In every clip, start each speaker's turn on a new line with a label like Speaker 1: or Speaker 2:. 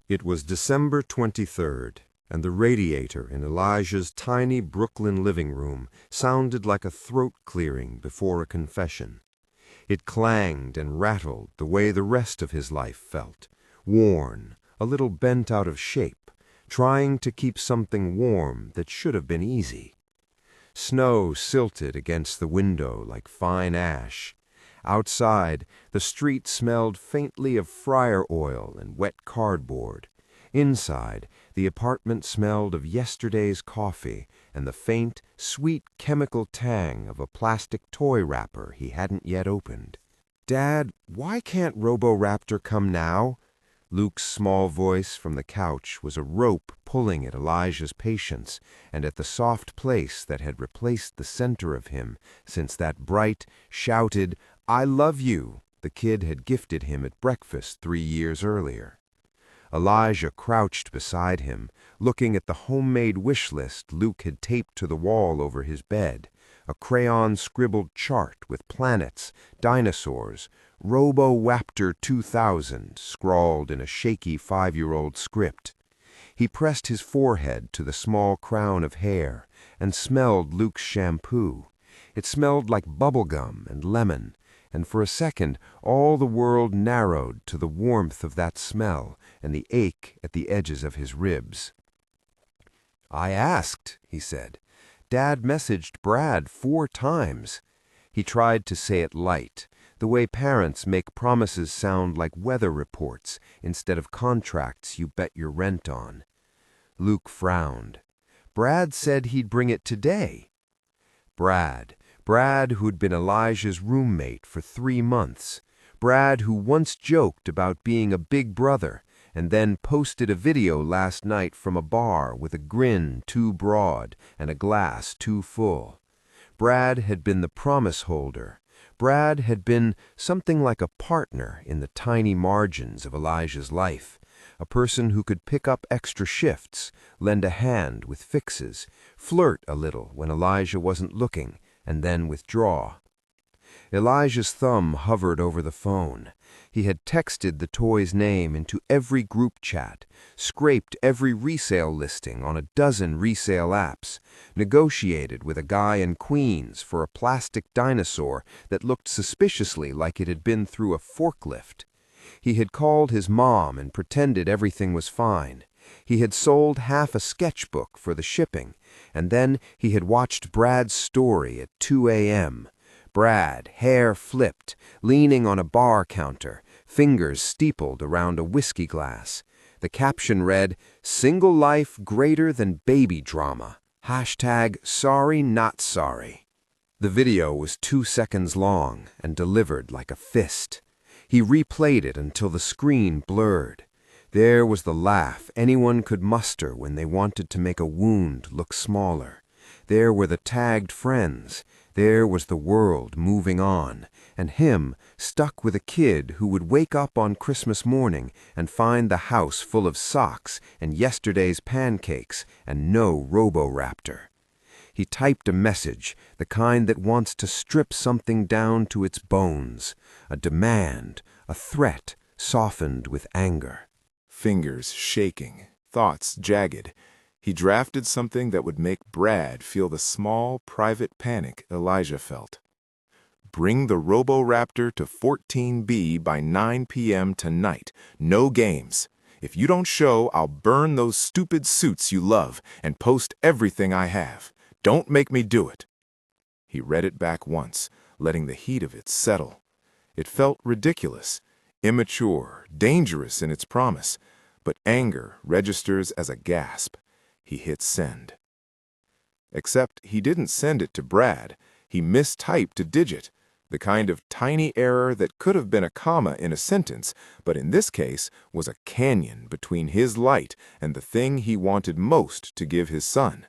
Speaker 1: It was December 23rd, and the radiator in Elijah's tiny Brooklyn living room sounded like a throat clearing before a confession. It clanged and rattled the way the rest of his life felt, worn, a little bent out of shape, trying to keep something warm that should have been easy. Snow silted against the window like fine ash. Outside, the street smelled faintly of fryer oil and wet cardboard. Inside, the apartment smelled of yesterday's coffee and the faint, sweet chemical tang of a plastic toy wrapper he hadn't yet opened. "Dad, why can't Roboraptor come now?" Luke's small voice from the couch was a rope pulling at Elijah's patience and at the soft place that had replaced the center of him since that bright, shouted, "I love you," the kid had gifted him at breakfast 3 years earlier. Elijah crouched beside him, looking at the homemade wish list Luke had taped to the wall over his bed, a crayon-scribbled chart with planets, dinosaurs, Roboraptor 2000 scrawled in a shaky 5-year-old script. He pressed his forehead to the small crown of hair and smelled Luke's shampoo. It smelled like bubblegum and lemon, and for a second all the world narrowed to the warmth of that smell and the ache at the edges of his ribs. "I asked," he said. "Dad messaged Brad 4 times. He tried to say it light, the way parents make promises sound like weather reports instead of contracts you bet your rent on. Luke frowned. "Brad said he'd bring it today." Brad, who'd been Elijah's roommate for 3 months. Brad, who once joked about being a big brother and then posted a video last night from a bar with a grin too broad and a glass too full. Brad had been the promise holder. Brad had been something like a partner in the tiny margins of Elijah's life, a person who could pick up extra shifts, lend a hand with fixes, flirt a little when Elijah wasn't looking, and then withdraw. Elijah's thumb hovered over the phone. He had texted the toy's name into every group chat, scraped every resale listing on a dozen resale apps, negotiated with a guy in Queens for a plastic dinosaur that looked suspiciously like it had been through a forklift. He had called his mom and pretended everything was fine. He had sold half a sketchbook for the shipping, and then he had watched Brad's story at 2 a.m., Brad, hair flipped, leaning on a bar counter, fingers steepled around a whiskey glass. The caption read, "Single life greater than baby drama. #sorry not sorry." The video was 2 seconds long and delivered like a fist. He replayed it until the screen blurred. There was the laugh anyone could muster when they wanted to make a wound look smaller. There were the tagged friends. There was the world moving on, and him stuck with a kid who would wake up on Christmas morning and find the house full of socks and yesterday's pancakes and no Roboraptor. He typed a message, the kind that wants to strip something down to its bones, a demand, a threat softened with anger.
Speaker 2: Fingers shaking, thoughts jagged. He drafted something that would make Brad feel the small, private panic Elijah felt. "Bring the Roboraptor to 14B by 9 p.m. tonight. No games. If you don't show, I'll burn those stupid suits you love and post everything I have. Don't make me do it." He read it back once, letting the heat of it settle. It felt ridiculous, immature, dangerous in its promise, but anger registers as a gasp. He hit send. Except he didn't send it to Brad. He mistyped a digit, the kind of tiny error that could have been a comma in a sentence, but in this case was a canyon between his light and the thing he wanted most to give his son.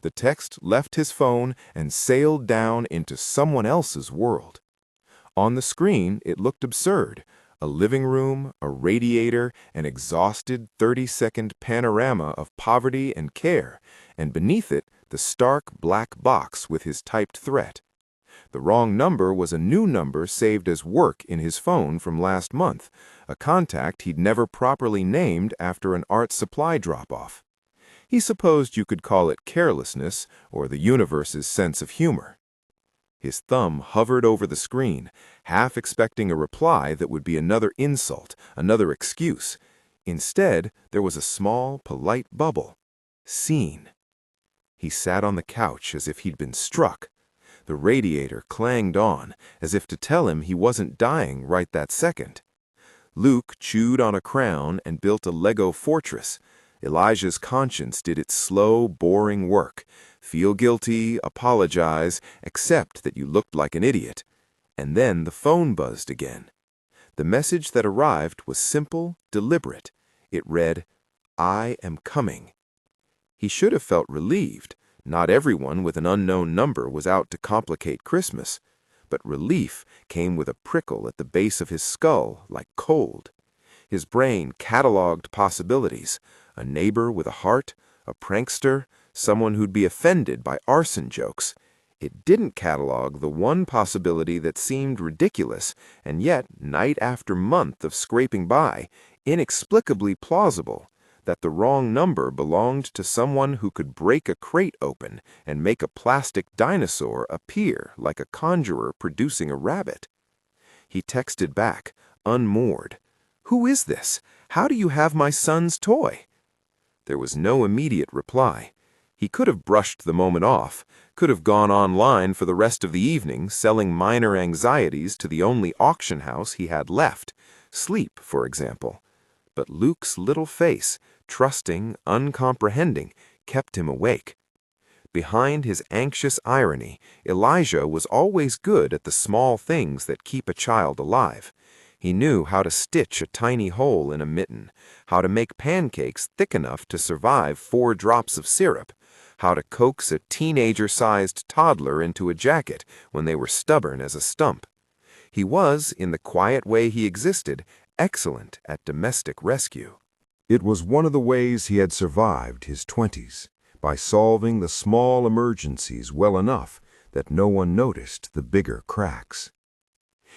Speaker 2: The text left his phone and sailed down into someone else's world. On the screen, it looked absurd. A living room, a radiator, an exhausted 30-second panorama of poverty and care, and beneath it, the stark black box with his typed threat. The wrong number was a new number saved as work in his phone from last month, a contact he'd never properly named after an art supply drop-off. He supposed you could call it carelessness or the universe's sense of humor. His thumb hovered over the screen, half expecting a reply that would be another insult, another excuse. Instead, there was a small, polite bubble. Seen. He sat on the couch as if he'd been struck. The radiator clanged on, as if to tell him he wasn't dying right that second. Luke chewed on a crown and built a Lego fortress. Elijah's conscience did its slow, boring work. Feel guilty, apologize, accept that you looked like an idiot. And then the phone buzzed again. The message that arrived was simple, deliberate. It read, "I am coming." He should have felt relieved. Not everyone with an unknown number was out to complicate Christmas. But relief came with a prickle at the base of his skull, like cold. His brain cataloged possibilities: a neighbor with a heart, a prankster, someone who'd be offended by arson jokes. It didn't catalog the one possibility that seemed ridiculous, and yet, night after month of scraping by, inexplicably plausible: that the wrong number belonged to someone who could break a crate open and make a plastic dinosaur appear like a conjurer producing a rabbit. He texted back, unmoored, "Who is this? How do you have my son's toy?" There was no immediate reply. He could have brushed the moment off, could have gone online for the rest of the evening, selling minor anxieties to the only auction house he had left, sleep, for example. But Luke's little face, trusting, uncomprehending, kept him awake. Behind his anxious irony, Elijah was always good at the small things that keep a child alive. He knew how to stitch a tiny hole in a mitten, how to make pancakes thick enough to survive 4 drops of syrup, how to coax a teenager-sized toddler into a jacket when they were stubborn as a stump. He was, in the quiet way he existed, excellent at domestic rescue.
Speaker 1: It was one of the ways he had survived his 20s, by solving the small emergencies well enough that no one noticed the bigger cracks.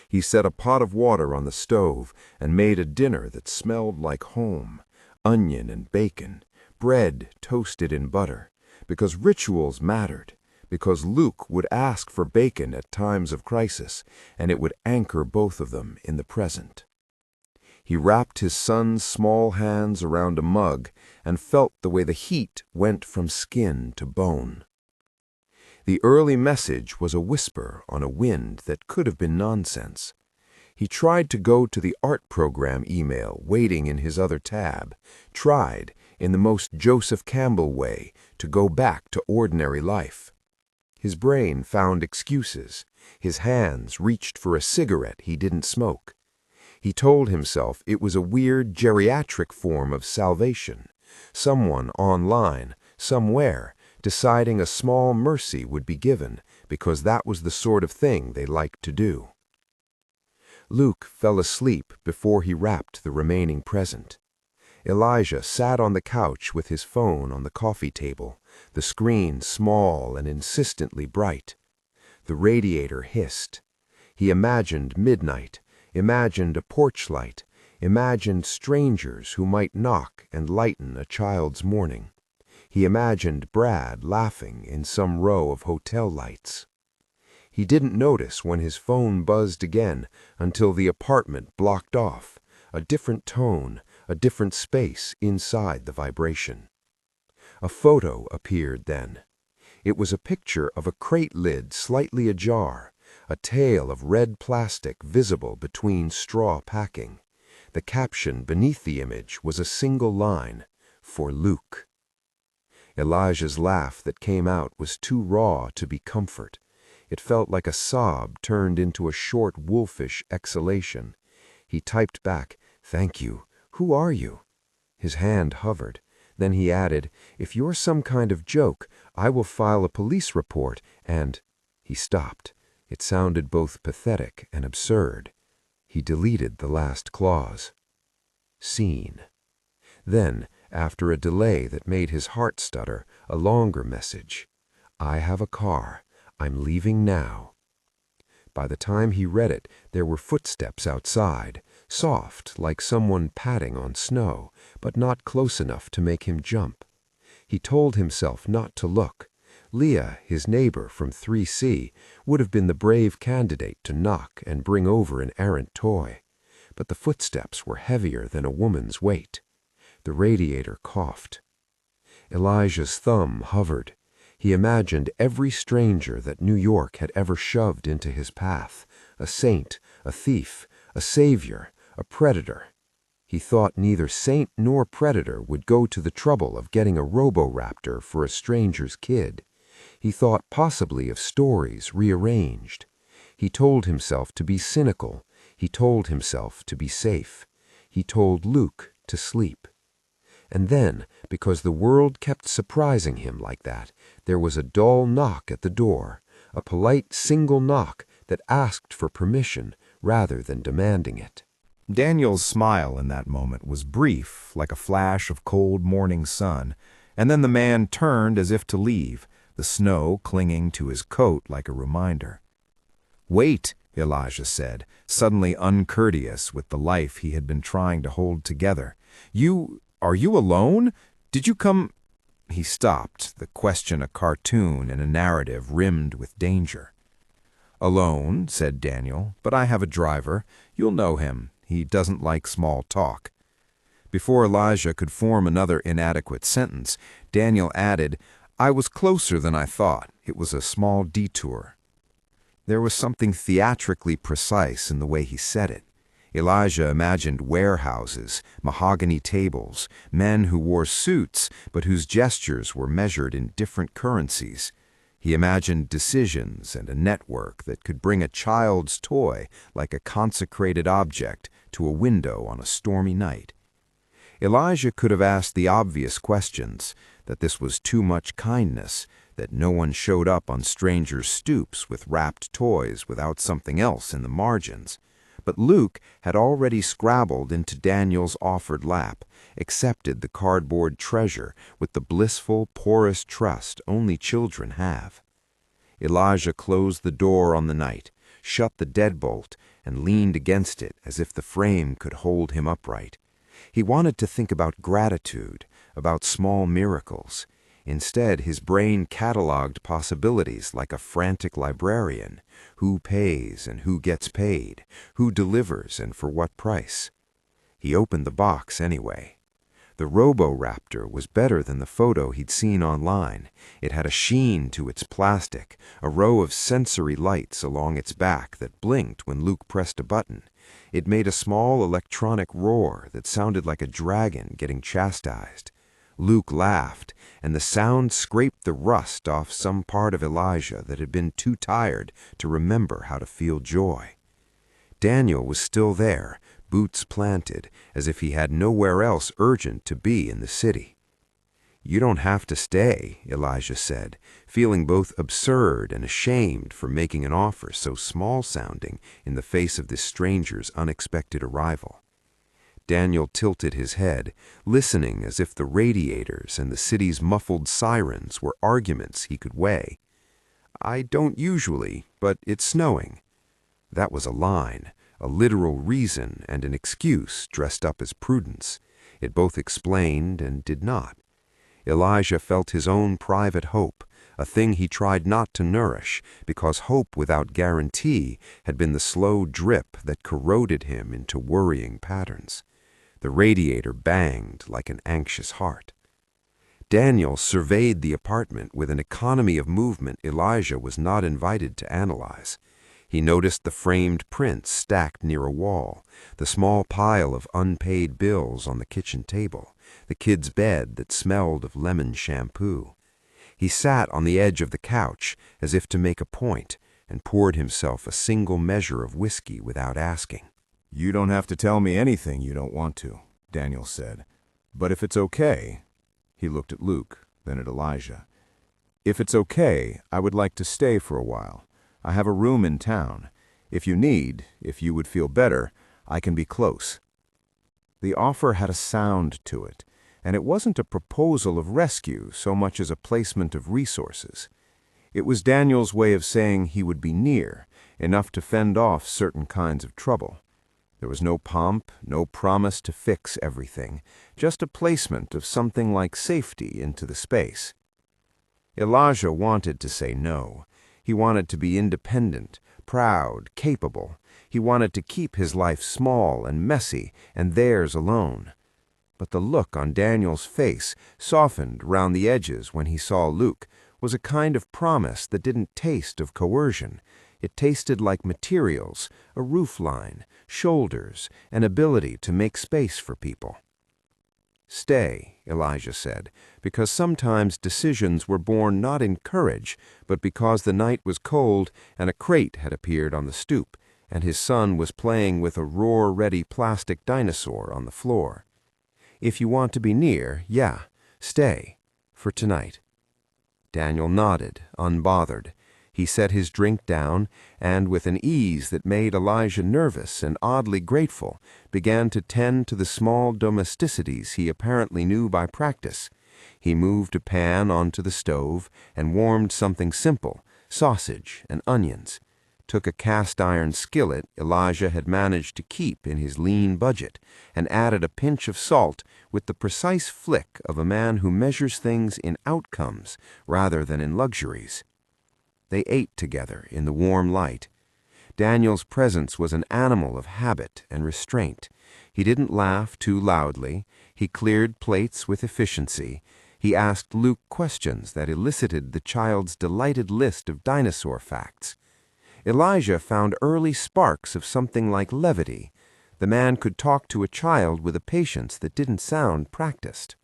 Speaker 1: He set a pot of water on the stove and made a dinner that smelled like home: onion and bacon, bread toasted in butter, because rituals mattered, because Luke would ask for bacon at times of crisis, and it would anchor both of them in the present. He wrapped his son's small hands around a mug and felt the way the heat went from skin to bone. The early message was a whisper on a wind that could have been nonsense. He tried to go to the art program email waiting in his other tab, tried, in the most Joseph Campbell way, to go back to ordinary life. His brain found excuses. His hands reached for a cigarette he didn't smoke. He told himself it was a weird geriatric form of salvation, someone online, somewhere, deciding a small mercy would be given because that was the sort of thing they liked to do. Luke fell asleep before he wrapped the remaining present. Elijah sat on the couch with his phone on the coffee table, the screen small and insistently bright. The radiator hissed. He imagined midnight, imagined a porch light, imagined strangers who might knock and lighten a child's morning. He imagined Brad laughing in some row of hotel lights. He didn't notice when his phone buzzed again until the apartment blocked off, a different tone, a different space inside the vibration. A photo appeared then. It was a picture of a crate lid slightly ajar, a tail of red plastic visible between straw packing. The caption beneath the image was a single line, "For Luke." Elijah's laugh that came out was too raw to be comfort. It felt like a sob turned into a short wolfish exhalation. He typed back, "Thank you. Who are you?" His hand hovered. Then he added, "If you're some kind of joke, I will file a police report and—" He stopped. It sounded both pathetic and absurd. He deleted the last clause. Seen. Then, after a delay that made his heart stutter, a longer message. "I have a car. I'm leaving now." By the time he read it, there were footsteps outside, soft like someone patting on snow, but not close enough to make him jump. He told himself not to look. Leah, his neighbor from 3C, would have been the brave candidate to knock and bring over an errant toy. But the footsteps were heavier than a woman's weight. The radiator coughed. Elijah's thumb hovered. He imagined every stranger that New York had ever shoved into his path, a saint, a thief, a savior, a predator. He thought neither saint nor predator would go to the trouble of getting a roboraptor for a stranger's kid. He thought possibly of stories rearranged. He told himself to be cynical. He told himself to be safe. He told Luke to sleep. And then, because the world kept surprising him like that, there was a dull knock at the door, a polite single knock that asked for permission rather than demanding it.
Speaker 3: Daniel's smile in that moment was brief, like a flash of cold morning sun, and then the man turned as if to leave, the snow clinging to his coat like a reminder. "Wait," Elijah said, suddenly uncourteous with the life he had been trying to hold together. Are you alone? Did you come—" He stopped, the question a cartoon in a narrative rimmed with danger. "Alone," said Daniel, "but I have a driver. You'll know him. He doesn't like small talk." Before Elijah could form another inadequate sentence, Daniel added, "I was closer than I thought. It was a small detour." There was something theatrically precise in the way he said it. Elijah imagined warehouses, mahogany tables, men who wore suits but whose gestures were measured in different currencies. He imagined decisions and a network that could bring a child's toy like a consecrated object to a window on a stormy night. Elijah could have asked the obvious questions, that this was too much kindness, that no one showed up on strangers' stoops with wrapped toys without something else in the margins. But Luke had already scrabbled into Daniel's offered lap, accepted the cardboard treasure with the blissful, porous trust only children have. Elijah closed the door on the night, shut the deadbolt, and leaned against it as if the frame could hold him upright. He wanted to think about gratitude, about small miracles. Instead, his brain cataloged possibilities like a frantic librarian. Who pays and who gets paid? Who delivers and for what price? He opened the box anyway. The roboraptor was better than the photo he'd seen online. It had a sheen to its plastic, a row of sensory lights along its back that blinked when Luke pressed a button. It made a small electronic roar that sounded like a dragon getting chastised. Luke laughed, and the sound scraped the rust off some part of Elijah that had been too tired to remember how to feel joy. Daniel was still there, boots planted, as if he had nowhere else urgent to be in the city. "You don't have to stay," Elijah said, feeling both absurd and ashamed for making an offer so small-sounding in the face of this stranger's unexpected arrival. Daniel tilted his head, listening as if the radiators and the city's muffled sirens were arguments he could weigh. "I don't usually, but it's snowing." That was a line, a literal reason and an excuse dressed up as prudence. It both explained and did not. Elijah felt his own private hope, a thing he tried not to nourish, because hope without guarantee had been the slow drip that corroded him into worrying patterns. The radiator banged like an anxious heart. Daniel surveyed the apartment with an economy of movement Elijah was not invited to analyze. He noticed the framed prints stacked near a wall, the small pile of unpaid bills on the kitchen table, the kid's bed that smelled of lemon shampoo. He sat on the edge of the couch as if to make a point and poured himself a single measure of whiskey without asking. "You don't have to tell me anything you don't want to," Daniel said. "But if it's okay—" He looked at Luke, then at Elijah. "If it's okay, I would like to stay for a while. I have a room in town. If you would feel better, I can be close." The offer had a sound to it, and it wasn't a proposal of rescue so much as a placement of resources. It was Daniel's way of saying he would be near,
Speaker 1: enough to fend off certain kinds of trouble. There was no pomp, no promise to fix everything, just a placement of something like safety into the space. Elijah wanted to say no. He wanted to be independent, proud, capable. He wanted to keep his life small and messy, and theirs alone. But the look on Daniel's face, softened round the edges when he saw Luke, was a kind of promise that didn't taste of coercion. It tasted like materials, a roofline, shoulders, an ability to make space for people. "Stay," Elijah said, because sometimes decisions were born not in courage, but because the night was cold and a crate had appeared on the stoop, and his son was playing with a roar-ready plastic dinosaur on the floor. "If you want to be near, yeah, stay, for tonight." Daniel nodded, unbothered. He set his drink down, and with an ease that made Elijah nervous and oddly grateful, began to tend to the small domesticities he apparently knew by practice. He moved a pan onto the stove and warmed something simple, sausage and onions, took a cast-iron skillet Elijah had managed to keep in his lean budget, and added a pinch of salt with the precise flick of a man who measures things in outcomes rather than in luxuries. They ate together in the warm light. Daniel's presence was an animal of habit and restraint. He didn't laugh too loudly. He cleared plates with efficiency. He asked Luke questions that elicited the child's delighted list of dinosaur facts. Elijah found early sparks of something like levity. The man could talk to a child with a patience that didn't sound practiced.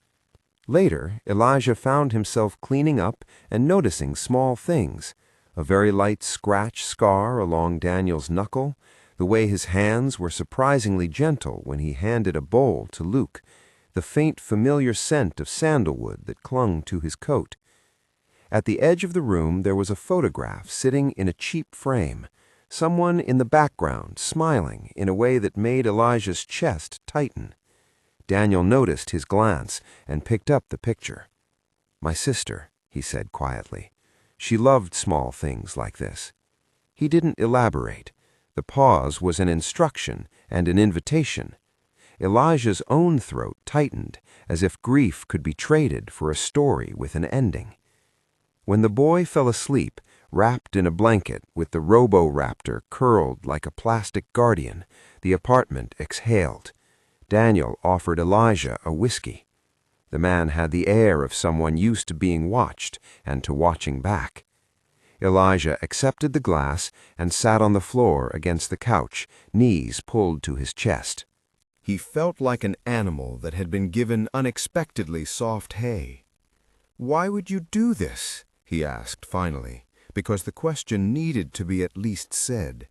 Speaker 1: Later, Elijah found himself cleaning up and noticing small things. A very light scratch scar along Daniel's knuckle, the way his hands were surprisingly gentle when he handed a bowl to Luke, the faint familiar scent of sandalwood that clung to his coat. At the edge of the room there was a photograph sitting in a cheap frame, someone in the background smiling in a way that made Elijah's chest tighten. Daniel noticed his glance and picked up the picture. "My sister," he said quietly. "She loved small things like this." He didn't elaborate. The pause was an instruction and an invitation. Elijah's own throat tightened, as if grief could be traded for a story with an ending. When the boy fell asleep, wrapped in a blanket with the robo-raptor curled like a plastic guardian, the apartment exhaled. Daniel offered Elijah a whiskey. The man had the air of someone used to being watched and to watching back. Elijah accepted the glass and sat on the floor against the couch, knees pulled to his chest. He felt like an animal that had been given unexpectedly soft hay. "Why would you do this?" he asked finally, because the question needed to be at least said.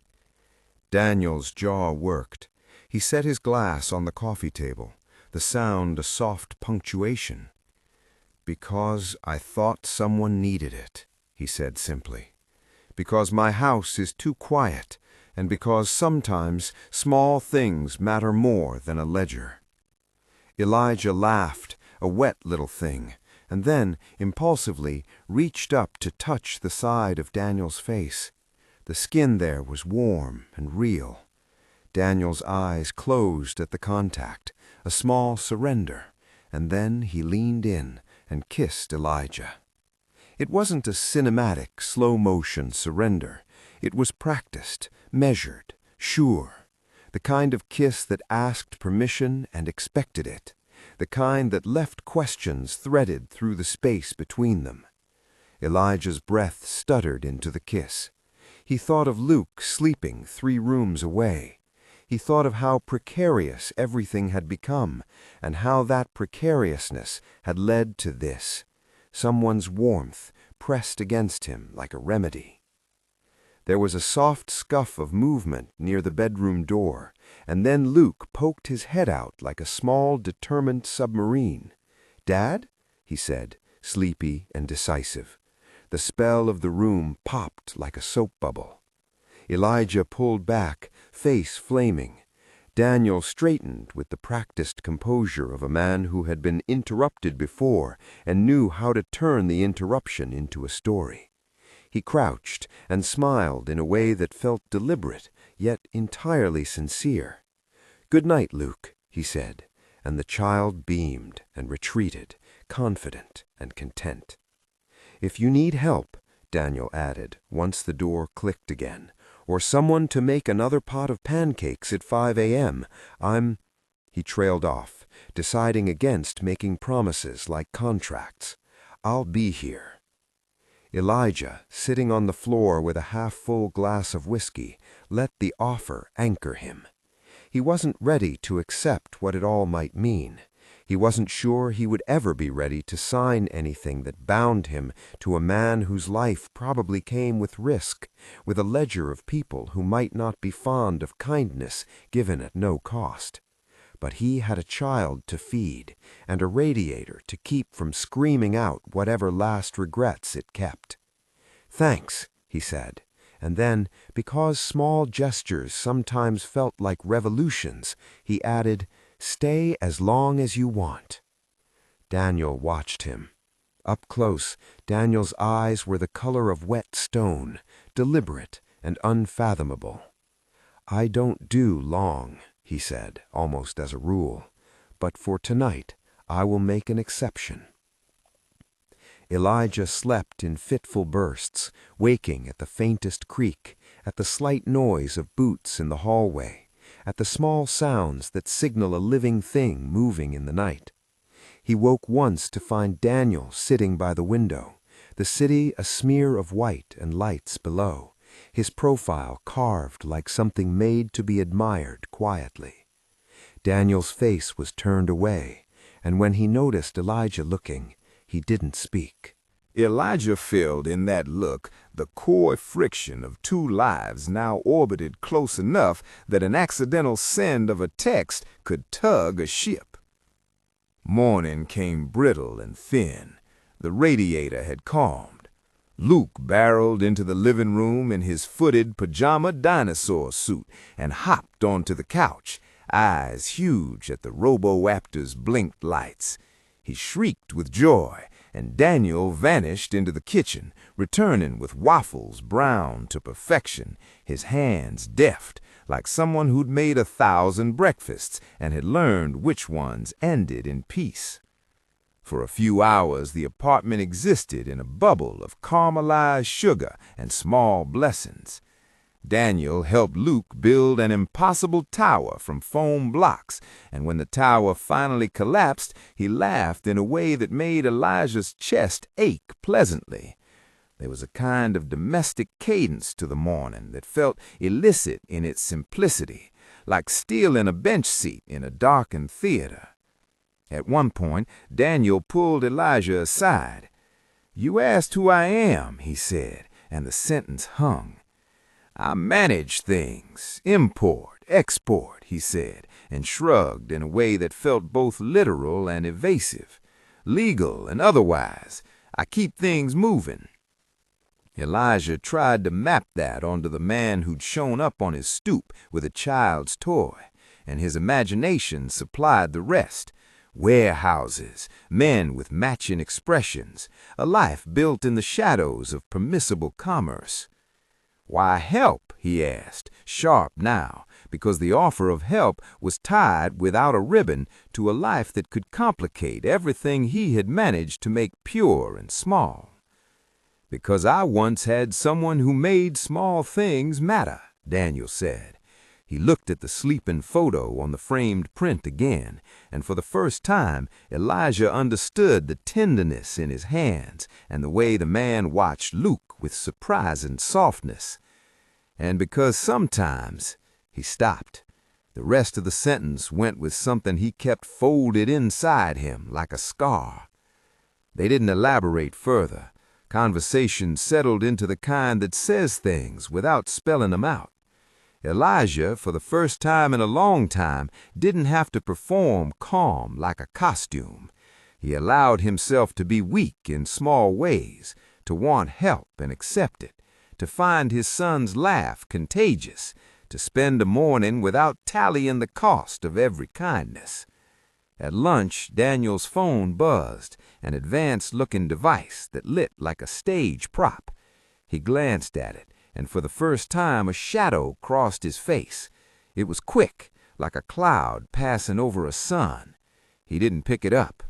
Speaker 1: Daniel's jaw worked. He set his glass on the coffee table, the sound a soft punctuation. "Because I thought someone needed it," he said simply. "Because my house is too quiet, and because sometimes small things matter more than a ledger." Elijah laughed, a wet little thing, and then, impulsively, reached up to touch the side of Daniel's face. The skin there was warm and real. Daniel's eyes closed at the contact, a small surrender, and then he leaned in and kissed Elijah. It wasn't a cinematic, slow-motion surrender. It was practiced, measured, sure. The kind of kiss that asked permission and expected it. The kind that left questions threaded through the space between them. Elijah's breath stuttered into the kiss. He thought of Luke sleeping 3 rooms away. He thought of how precarious everything had become, and how that precariousness had led to this, someone's warmth pressed against him like a remedy. There was a soft scuff of movement near the bedroom door, and then Luke poked his head out like a small, determined submarine. "Dad?" he said, sleepy and decisive. The spell of the room popped like a soap bubble. Elijah pulled back, face flaming. Daniel straightened with the practiced composure of a man who had been interrupted before and knew how to turn the interruption into a story. He crouched and smiled in a way that felt deliberate, yet entirely sincere. "Good night, Luke," he said, and the child beamed and retreated, confident and content. "If you need help," Daniel added, once the door clicked again, "or someone to make another pot of pancakes at 5 a.m., I'm—" He trailed off, deciding against making promises like contracts. "I'll be here." Elijah, sitting on the floor with a half-full glass of whiskey, let the offer anchor him. He wasn't ready to accept what it all might mean. He wasn't sure he would ever be ready to sign anything that bound him to a man whose life probably came with risk, with a ledger of people who might not be fond of kindness given at no cost. But he had a child to feed and a radiator to keep from screaming out whatever last regrets it kept. "Thanks," he said, and then, because small gestures sometimes felt like revolutions, he added, "Stay as long as you want." Daniel watched him. Up close, Daniel's eyes were the color of wet stone, deliberate and unfathomable. "I don't do long," he said, almost as a rule, "but for tonight I will make an exception." Elijah slept in fitful bursts, waking at the faintest creak, at the slight noise of boots in the hallway, at the small sounds that signal a living thing moving in the night. He woke once to find Daniel sitting by the window, the city a smear of white and lights below, his profile carved like something made to be admired quietly. Daniel's face was turned away, and when he noticed Elijah looking, he didn't speak.
Speaker 2: Elijah felt in that look the coy friction of two lives now orbited close enough that an accidental send of a text could tug a ship. Morning came brittle and thin. The radiator had calmed. Luke barreled into the living room in his footed pajama dinosaur suit and hopped onto the couch, eyes huge at the robo-raptor's blinked lights. He shrieked with joy, and Daniel vanished into the kitchen, returning with waffles browned to perfection, his hands deft, like someone who'd made 1,000 breakfasts and had learned which ones ended in peace. For a few hours the apartment existed in a bubble of caramelized sugar and small blessings. Daniel helped Luke build an impossible tower from foam blocks, and when the tower finally collapsed, he laughed in a way that made Elijah's chest ache pleasantly. There was a kind of domestic cadence to the morning that felt illicit in its simplicity, like stealing a bench seat in a darkened theater. At one point, Daniel pulled Elijah aside. "You asked who I am," he said, and the sentence hung. "I manage things, import, export," he said, and shrugged in a way that felt both literal and evasive. "Legal and otherwise, I keep things moving." Elijah tried to map that onto the man who'd shown up on his stoop with a child's toy, and his imagination supplied the rest. Warehouses, men with matching expressions, a life built in the shadows of permissible commerce. "Why help?" he asked, sharp now, because the offer of help was tied without a ribbon to a life that could complicate everything he had managed to make pure and small. "Because I once had someone who made small things matter," Daniel said. He looked at the sleeping photo on the framed print again, and for the first time Elijah understood the tenderness in his hands and the way the man watched Luke with surprising softness. "And because sometimes—" He stopped. The rest of the sentence went with something he kept folded inside him like a scar. They didn't elaborate further. Conversation settled into the kind that says things without spelling them out. Elijah, for the first time in a long time, didn't have to perform calm like a costume. He allowed himself to be weak in small ways, to want help and accept it, to find his son's laugh contagious, to spend a morning without tallying the cost of every kindness. At lunch, Daniel's phone buzzed, an advanced-looking device that lit like a stage prop.
Speaker 3: He glanced at it, and for the first time a shadow crossed his face. It was quick, like a cloud passing over a sun. He didn't pick it up.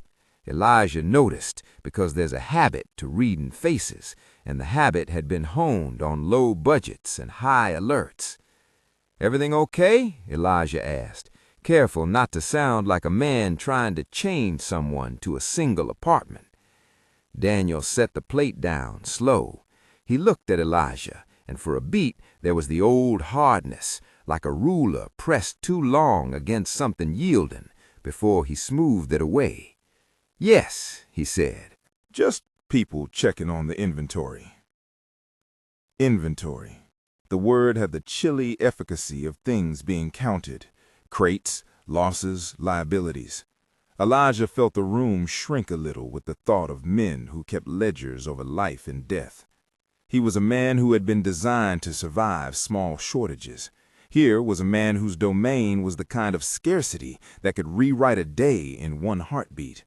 Speaker 3: Elijah noticed, because there's a habit to reading faces, and the habit had been honed on low budgets and high alerts. "Everything okay?" Elijah asked, careful not to sound like a man trying to chain someone to a single apartment. Daniel set the plate down, slow. He looked at Elijah, and for a beat there was the old hardness, like a ruler pressed too long against something yielding, before he smoothed it away. "Yes," he said.
Speaker 2: Just people checking on the inventory. Inventory. The word had the chilly efficacy of things being counted. Crates, losses, liabilities. Elijah felt the room shrink a little with the thought of men who kept ledgers over life and death. He was a man who had been designed to survive small shortages. Here was a man whose domain was the kind of scarcity that could rewrite a day in one heartbeat.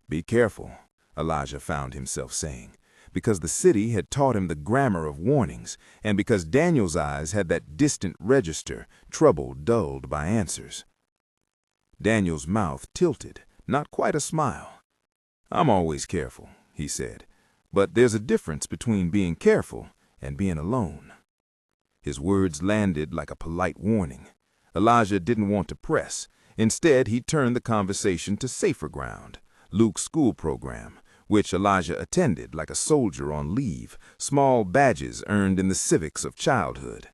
Speaker 2: "Be careful," Elijah found himself saying, because the city had taught him the grammar of warnings, and because Daniel's eyes had that distant register, trouble dulled by answers. Daniel's mouth tilted, not quite a smile. "I'm always careful," he said, "but there's a difference between being careful and being alone." His words landed like a polite warning. Elijah didn't want to press. Instead, he turned the conversation to safer ground, Luke's school program, which Elijah attended like a soldier on leave, small badges earned in the civics of childhood.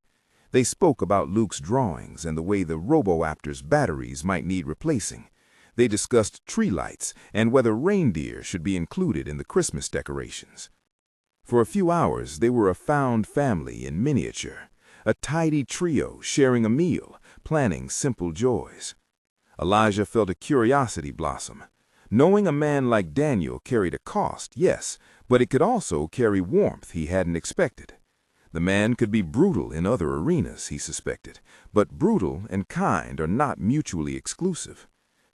Speaker 2: They spoke about Luke's drawings and the way the RoboRaptor's batteries might need replacing. They discussed tree lights and whether reindeer should be included in the Christmas decorations. For a few hours, they were a found family in miniature, a tidy trio sharing a meal, planning simple joys. Elijah felt a curiosity blossom. Knowing a man like Daniel carried a cost, yes, but it could also carry warmth he hadn't expected. The man could be brutal in other arenas, he suspected, but brutal and kind are not mutually exclusive.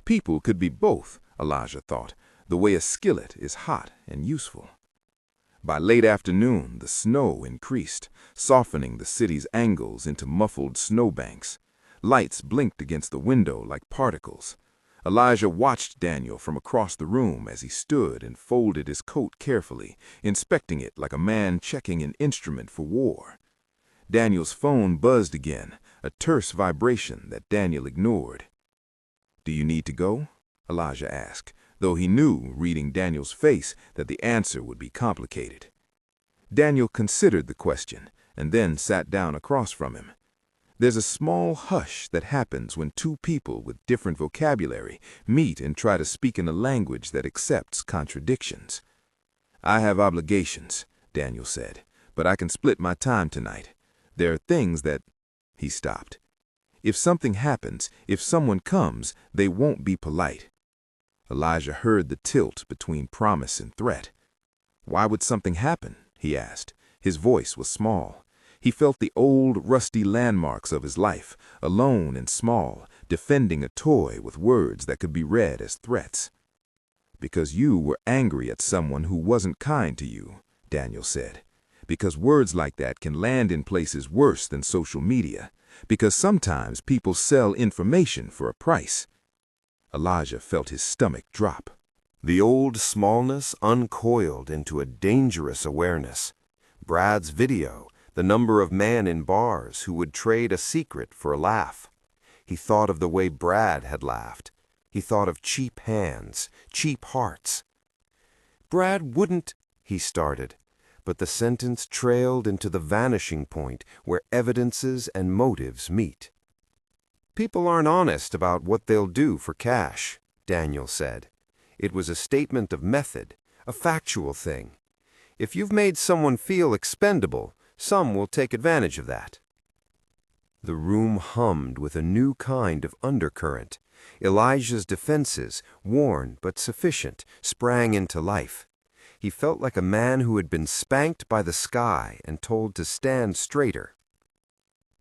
Speaker 2: People could be both, Elijah thought, the way a skillet is hot and useful. By late afternoon, the snow increased, softening the city's angles into muffled snowbanks. Lights blinked against the window like particles. Elijah watched Daniel from across the room as he stood and folded his coat carefully, inspecting it like a man checking an instrument for war. Daniel's phone buzzed again, a terse vibration that Daniel ignored. "Do you need to go?" Elijah asked, though he knew, reading Daniel's face, that the answer would be complicated. Daniel considered the question, and then sat down across from him. There's a small hush that happens when two people with different vocabulary meet and try to speak in a language that accepts contradictions. "I have obligations," Daniel said, "but I can split my time tonight. There are things that—" He stopped. "If something happens, if someone comes, they won't be polite." Elijah heard the tilt between promise and threat. "Why would something happen?" he asked. His voice was small. He felt the old, rusty landmarks of his life, alone and small, defending a toy with words that could be read as threats. "Because you were angry at someone who wasn't kind to you," Daniel said. "Because words like that can land in places worse than social media. Because sometimes people sell information for a price." Elijah felt his stomach drop.
Speaker 1: The old smallness uncoiled into a dangerous awareness. Brad's video, the number of men in bars who would trade a secret for a laugh. He thought of the way Brad had laughed. He thought of cheap hands, cheap hearts. "Brad wouldn't," he started, but the sentence trailed into the vanishing point where evidences and motives meet. "People aren't honest about what they'll do for cash," Daniel said. It was a statement of method, a factual thing. If you've made someone feel expendable, some will take advantage of that. The room hummed with a new kind of undercurrent. Elijah's defenses, worn but sufficient, sprang into life. He felt like a man who had been spanked by the sky and told to stand straighter.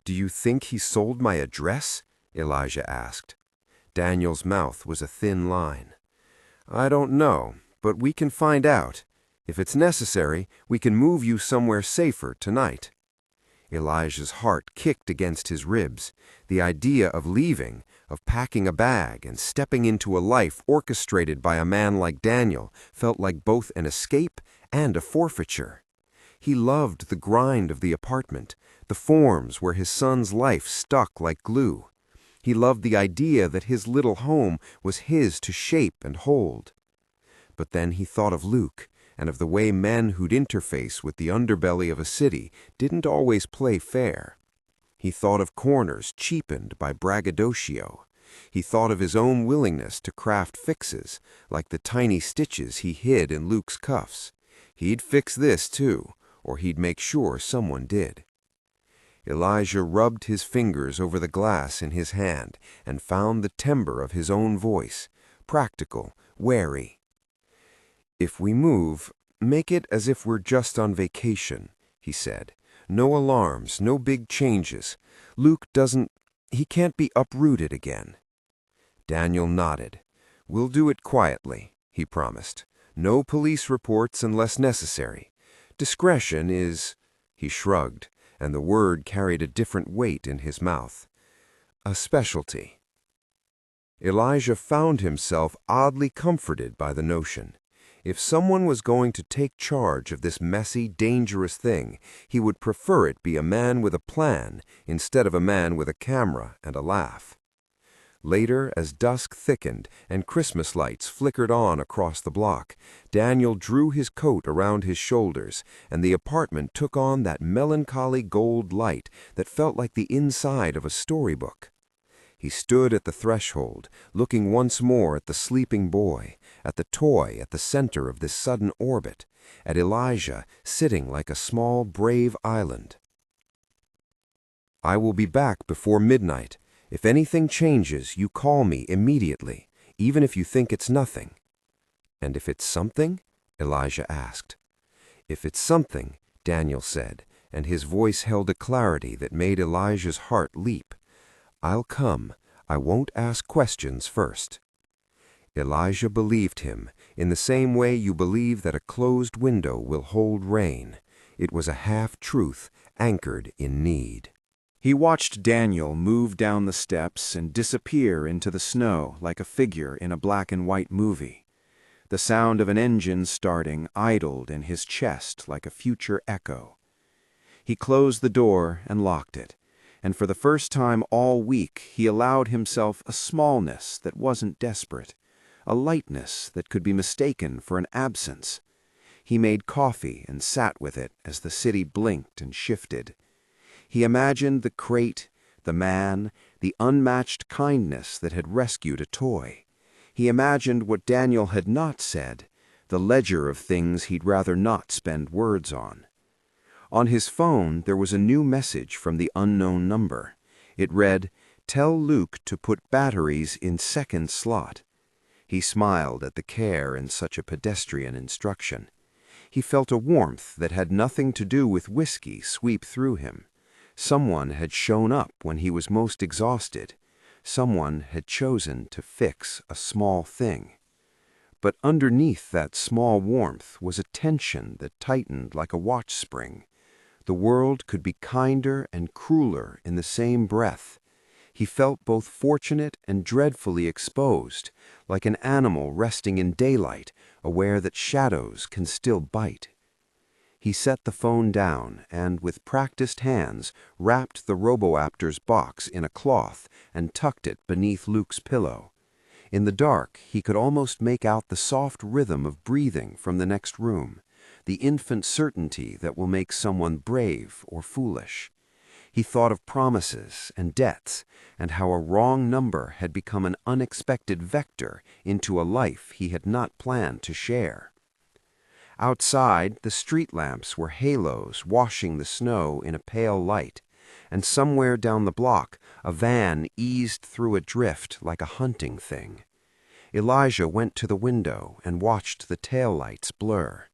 Speaker 1: "Do you think he sold my address?" Elijah asked. Daniel's mouth was a thin line. "I don't know, but we can find out. If it's necessary, we can move you somewhere safer tonight." Elijah's heart kicked against his ribs. The idea of leaving, of packing a bag and stepping into a life orchestrated by a man like Daniel felt like both an escape and a forfeiture. He loved the grind of the apartment, the forms where his son's life stuck like glue. He loved the idea that his little home was his to shape and hold. But then he thought of Luke, and of the way men who'd interface with the underbelly of a city didn't always play fair. He thought of corners cheapened by braggadocio. He thought of his own willingness to craft fixes, like the tiny stitches he hid in Luke's cuffs. He'd fix this too, or he'd make sure someone did. Elijah rubbed his fingers over the glass in his hand and found the timbre of his own voice, practical, wary. "If we move, make it as if we're just on vacation," he said. "No alarms, no big changes. Luke he can't be uprooted again." Daniel nodded. "We'll do it quietly," he promised. "No police reports unless necessary. Discretion is—" He shrugged, and the word carried a different weight in his mouth. "A specialty." Elijah found himself oddly comforted by the notion. If someone was going to take charge of this messy, dangerous thing, he would prefer it be a man with a plan instead of a man with a camera and a laugh. Later, as dusk thickened and Christmas lights flickered on across the block, Daniel drew his coat around his shoulders, and the apartment took on that melancholy gold light that felt like the inside of a storybook. He stood at the threshold, looking once more at the sleeping boy, at the toy at the center of this sudden orbit, at Elijah sitting like a small, brave island. "I will be back before midnight. If anything changes, you call me immediately, even if you think it's nothing." "And if it's something?" Elijah asked. "If it's something," Daniel said, and his voice held a clarity that made Elijah's heart leap, "I'll come. I won't ask questions first." Elijah believed him, in the same way you believe that a closed window will hold rain. It was a half-truth anchored in need. He watched Daniel move down the steps and disappear into the snow like a figure in a black-and-white movie. The sound of an engine starting idled in his chest like a future echo. He closed the door and locked it, and for the first time all week he allowed himself a smallness that wasn't desperate, a lightness that could be mistaken for an absence. He made coffee and sat with it as the city blinked and shifted. He imagined the crate, the man, the unmatched kindness that had rescued a toy. He imagined what Daniel had not said, the ledger of things he'd rather not spend words on. On his phone there was a new message from the unknown number. It read, "Tell Luke to put batteries in second slot." He smiled at the care in such a pedestrian instruction. He felt a warmth that had nothing to do with whiskey sweep through him. Someone had shown up when he was most exhausted. Someone had chosen to fix a small thing. But underneath that small warmth was a tension that tightened like a watch spring. The world could be kinder and crueler in the same breath. He felt both fortunate and dreadfully exposed, like an animal resting in daylight, aware that shadows can still bite. He set the phone down and, with practiced hands, wrapped the RoboAptor's box in a cloth and tucked it beneath Luke's pillow. In the dark, he could almost make out the soft rhythm of breathing from the next room, the infant certainty that will make someone brave or foolish. He thought of promises and debts, and how a wrong number had become an unexpected vector into a life he had not planned to share. Outside, the street lamps were halos washing the snow in a pale light, and somewhere down the block a van eased through a drift like a hunting thing. Elijah went to the window and watched the taillights blur.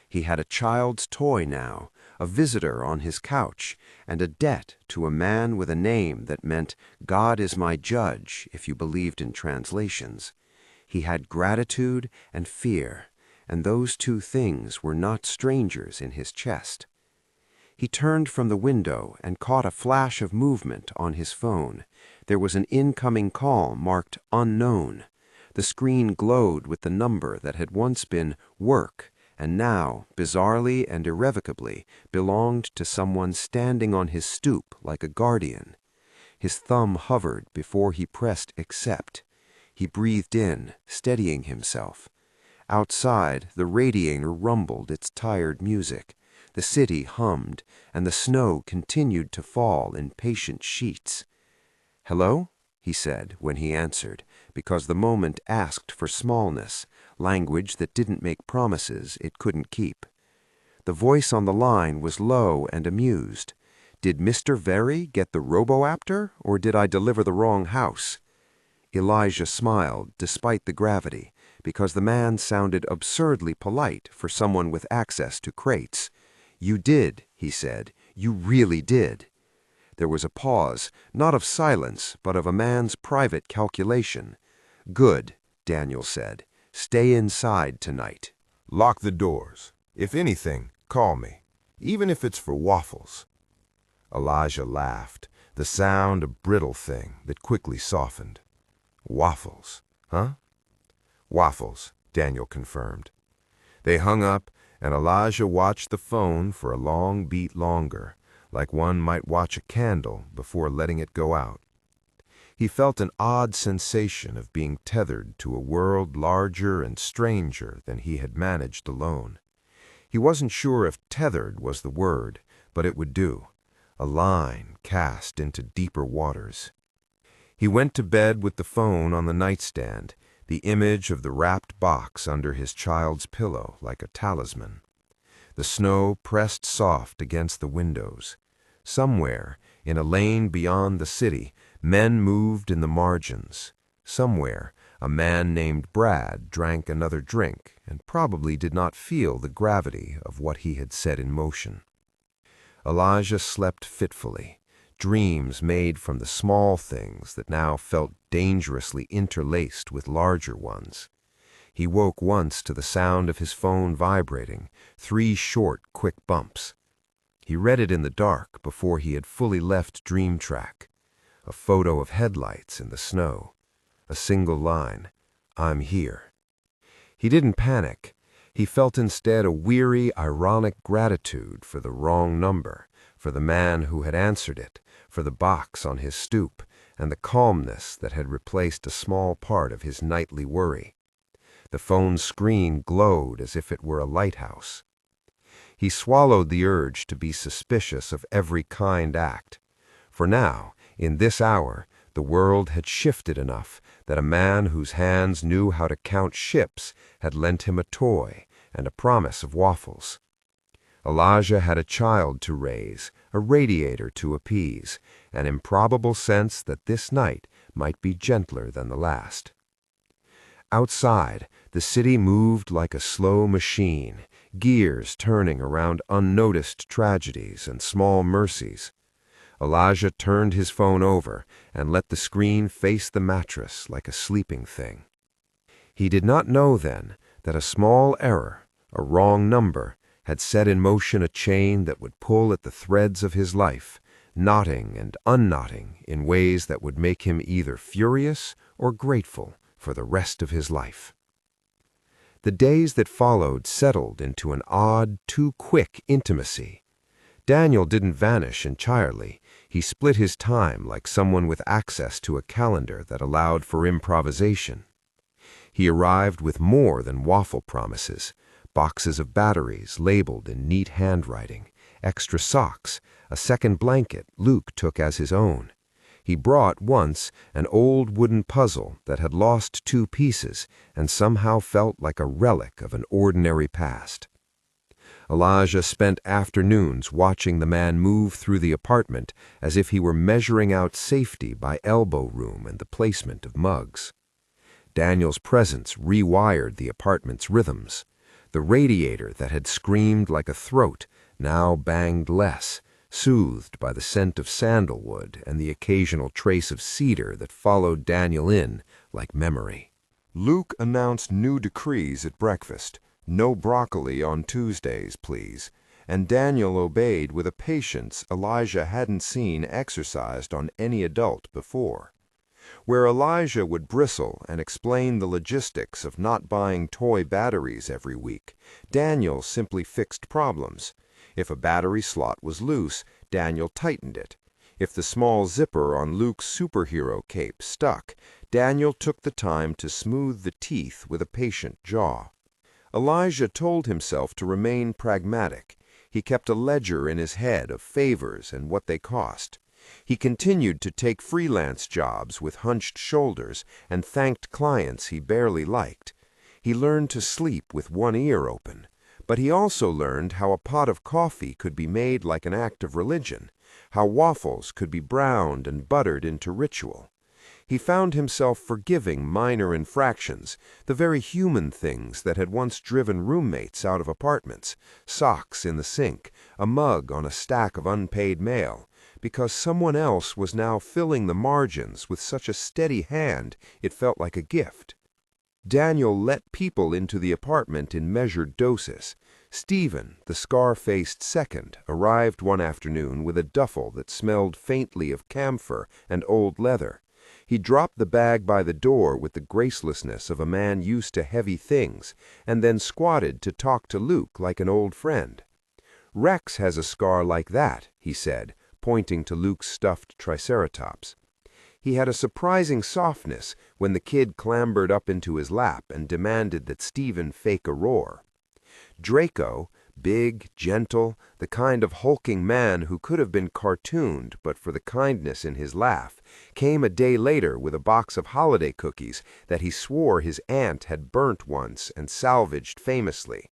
Speaker 1: He had a child's toy now, a visitor on his couch, and a debt to a man with a name that meant "God is my judge," if you believed in translations. He had gratitude and fear, and those two things were not strangers in his chest. He turned from the window and caught a flash of movement on his phone. There was an incoming call marked unknown. The screen glowed with the number that had once been work and now, bizarrely and irrevocably, belonged to someone standing on his stoop like a guardian. His thumb hovered before he pressed accept. He breathed in, steadying himself. Outside, the radiator rumbled its tired music. The city hummed, and the snow continued to fall in patient sheets. "Hello?" he said when he answered, because the moment asked for smallness, language that didn't make promises it couldn't keep. The voice on the line was low and amused. "Did Mr. Very get the robo-apter, or did I deliver the wrong house?" Elijah smiled, despite the gravity, because the man sounded absurdly polite for someone with access to crates. "You did," he said. "You really did." There was a pause, not of silence, but of a man's private calculation. "Good," Daniel said. "Stay inside tonight."
Speaker 3: Lock the doors. If anything, call me, even if it's for waffles. Elijah laughed, the sound a brittle thing that quickly softened. Waffles, huh? Waffles, Daniel confirmed. They hung up, and Elijah watched the phone for a long beat longer, like one might watch a candle before letting it go out. He felt an odd sensation of being tethered to a world larger and stranger than he had managed alone. He wasn't sure if tethered was the word, but it would do. A line cast into deeper waters. He went to bed with the phone on the nightstand, the image of the wrapped box under his child's pillow like a talisman. The snow pressed soft against the windows. Somewhere, in a lane beyond the city, men moved in the margins. Somewhere, a man named Brad drank another drink and probably did not feel the gravity of what he had set in motion. Elijah slept fitfully, dreams made from the small things that now felt dangerously interlaced with larger ones. He woke once to the sound of his phone vibrating, 3 short, quick bumps. He read it in the dark before he had fully left dream track. A photo of headlights in the snow. A single line, "I'm here." He didn't panic. He felt instead a weary, ironic gratitude for the wrong number, for the man who had answered it, for the box on his stoop, and the calmness that had replaced a small part of his nightly worry. The phone's screen glowed as if it were a lighthouse. He swallowed the urge to be suspicious of every kind act. For now, in this hour, the world had shifted enough that a man whose hands knew how to count ships had lent him a toy and a promise of waffles. Elijah had a child to raise, a radiator to appease, an improbable sense that this night might be gentler than the last. Outside, the city moved like a slow machine, gears turning around unnoticed tragedies and small mercies. Elijah turned his phone over and let the screen face the mattress like a sleeping thing. He did not know then that a small error, a wrong number, had set in motion a chain that would pull at the threads of his life, knotting and unknotting in ways that would make him either furious or grateful for the rest of his life. The days that followed settled into an odd, too quick intimacy. Daniel didn't vanish entirely. He split his time like someone with access to a calendar that allowed for improvisation. He arrived with more than waffle promises, boxes of batteries labeled in neat handwriting, extra socks, a second blanket Luke took as his own. He brought once an old wooden puzzle that had lost 2 pieces and somehow felt like a relic of an ordinary past. Elijah spent afternoons watching the man move through the apartment as if he were measuring out safety by elbow room and the placement of mugs. Daniel's presence rewired the apartment's rhythms. The radiator that had screamed like a throat now banged less, soothed by the scent of sandalwood and the occasional trace of cedar that followed Daniel in like memory. Luke announced new decrees at breakfast,
Speaker 1: "No broccoli on Tuesdays, please," and Daniel obeyed with a patience Elijah hadn't seen exercised on any adult before. Where Elijah would bristle and explain the logistics of not buying toy batteries every week, Daniel simply fixed problems. If a battery slot was loose, Daniel tightened it. If the small zipper on Luke's superhero cape stuck, Daniel took the time to smooth the teeth with a patient jaw. Elijah told himself to remain pragmatic. He kept a ledger in his head of favors and what they cost. He continued to take freelance jobs with hunched shoulders and thanked clients he barely liked. He learned to sleep with one ear open. But he also learned how a pot of coffee could be made like an act of religion, how waffles could be browned and buttered into ritual. He found himself forgiving minor infractions, the very human things that had once driven roommates out of apartments, socks in the sink, a mug on a stack of unpaid mail, because someone else was now filling the margins with such a steady hand it felt like a gift. Daniel let people into the apartment in measured doses. Stephen, the scar-faced second, arrived one afternoon with a duffel that smelled faintly of camphor and old leather. He dropped the bag by the door with the gracelessness of a man used to heavy things, and then squatted to talk to Luke like an old friend. "Rex has a scar like that," he said, pointing to Luke's stuffed triceratops. He had a surprising softness when the kid clambered up into his lap and demanded that Stephen fake a roar. Draco, big, gentle, the kind of hulking man who could have been cartooned but for the kindness in his laugh, came a day later with a box of holiday cookies that he swore his aunt had burnt once and salvaged famously.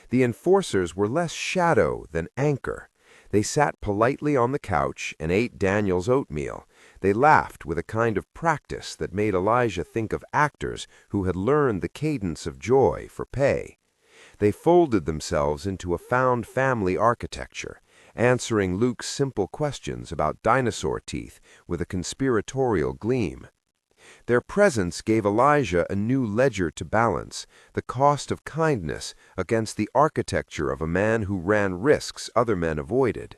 Speaker 1: The enforcers were less shadow than anchor. They sat politely on the couch and ate Daniel's oatmeal. They laughed with a kind of practice that made Elijah think of actors who had learned the cadence of joy for pay. They folded themselves into a found family architecture, answering Luke's simple questions about dinosaur teeth with a conspiratorial gleam. Their presence gave Elijah a new ledger to balance, the cost of kindness against the architecture of a man who ran risks other men avoided.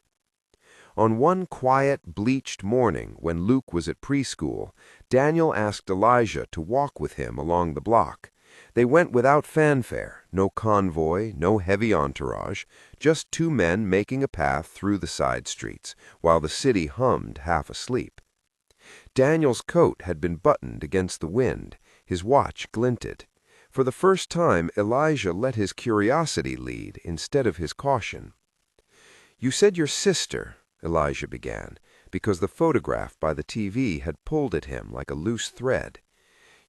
Speaker 1: On one quiet, bleached morning when Luke was at preschool, Daniel asked Elijah to walk with him along the block. They went without fanfare, no convoy, no heavy entourage, just two men making a path through the side streets, while the city hummed half asleep. Daniel's coat had been buttoned against the wind. His watch glinted. For the first time, Elijah let his curiosity lead instead of his caution. "You said your sister," Elijah began, because the photograph by the TV had pulled at him like a loose thread.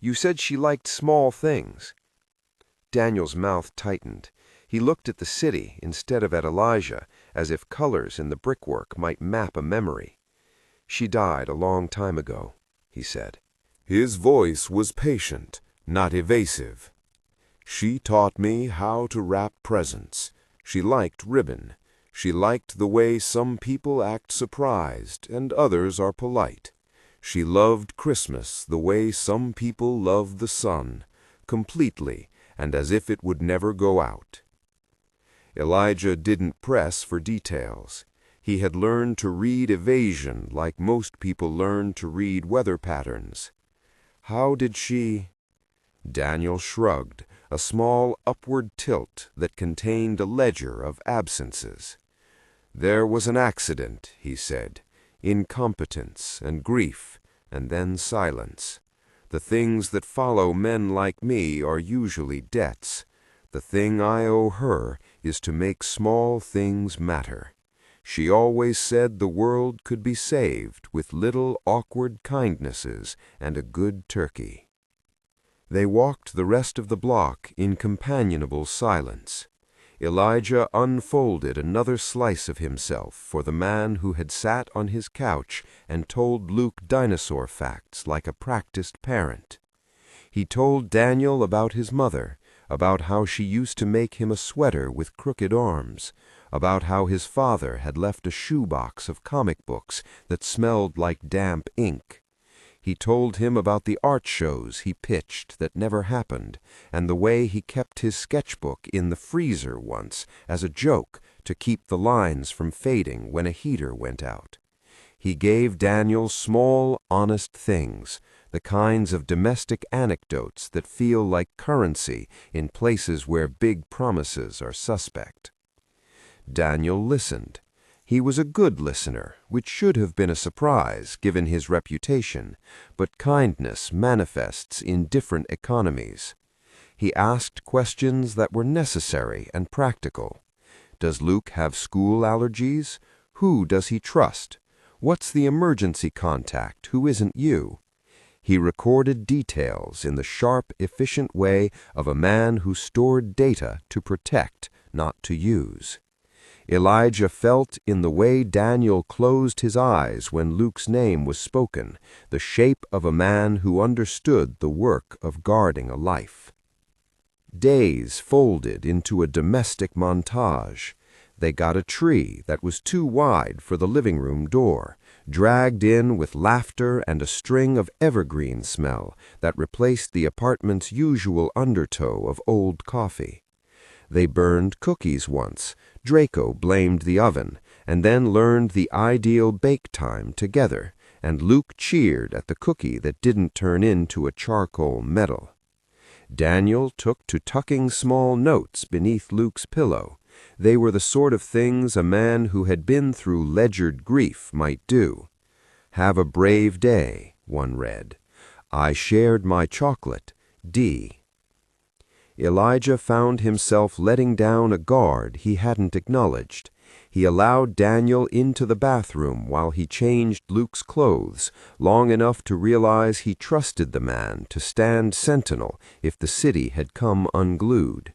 Speaker 1: "You said she liked small things." Daniel's mouth tightened. He looked at the city instead of at Elijah, as if colors in the brickwork might map a memory. "She died a long time ago," he said. His voice was patient, not evasive. "She taught me how to wrap presents. She liked ribbon. She liked the way some people act surprised and others are polite. She loved Christmas the way some people love the sun, completely and as if it would never go out." Elijah didn't press for details. He had learned to read evasion like most people learn to read weather patterns. "How did she—" Daniel shrugged, a small upward tilt that contained a ledger of absences. "There was an accident," he said, "incompetence and grief, and then silence. The things that follow men like me are usually debts. The thing I owe her is to make small things matter. She always said the world could be saved with little awkward kindnesses and a good turkey." They walked the rest of the block in companionable silence. Elijah unfolded another slice of himself for the man who had sat on his couch and told Luke dinosaur facts like a practiced parent. He told Daniel about his mother, about how she used to make him a sweater with crooked arms, about how his father had left a shoebox of comic books that smelled like damp ink. He told him about the art shows he pitched that never happened, and the way he kept his sketchbook in the freezer once as a joke to keep the lines from fading when a heater went out. He gave Daniel small, honest things, the kinds of domestic anecdotes that feel like currency in places where big promises are suspect. Daniel listened. He was a good listener, which should have been a surprise given his reputation, but kindness manifests in different economies. He asked questions that were necessary and practical. Does Luke have school allergies? Who does he trust? What's the emergency contact who isn't you? He recorded details in the sharp, efficient way of a man who stored data to protect, not to use. Elijah felt in the way Daniel closed his eyes when Luke's name was spoken, the shape of a man who understood the work of guarding a life. Days folded into a domestic montage. They got a tree that was too wide for the living room door, dragged in with laughter and a string of evergreen smell that replaced the apartment's usual undertow of old coffee. They burned cookies once. Draco blamed the oven, and then learned the ideal bake time together, and Luke cheered at the cookie that didn't turn into a charcoal medal. Daniel took to tucking small notes beneath Luke's pillow. They were the sort of things a man who had been through ledgered grief might do. "Have a brave day," one read. "I shared my chocolate, D." Elijah found himself letting down a guard he hadn't acknowledged. He allowed Daniel into the bathroom while he changed Luke's clothes, long enough to realize he trusted the man to stand sentinel if the city had come unglued.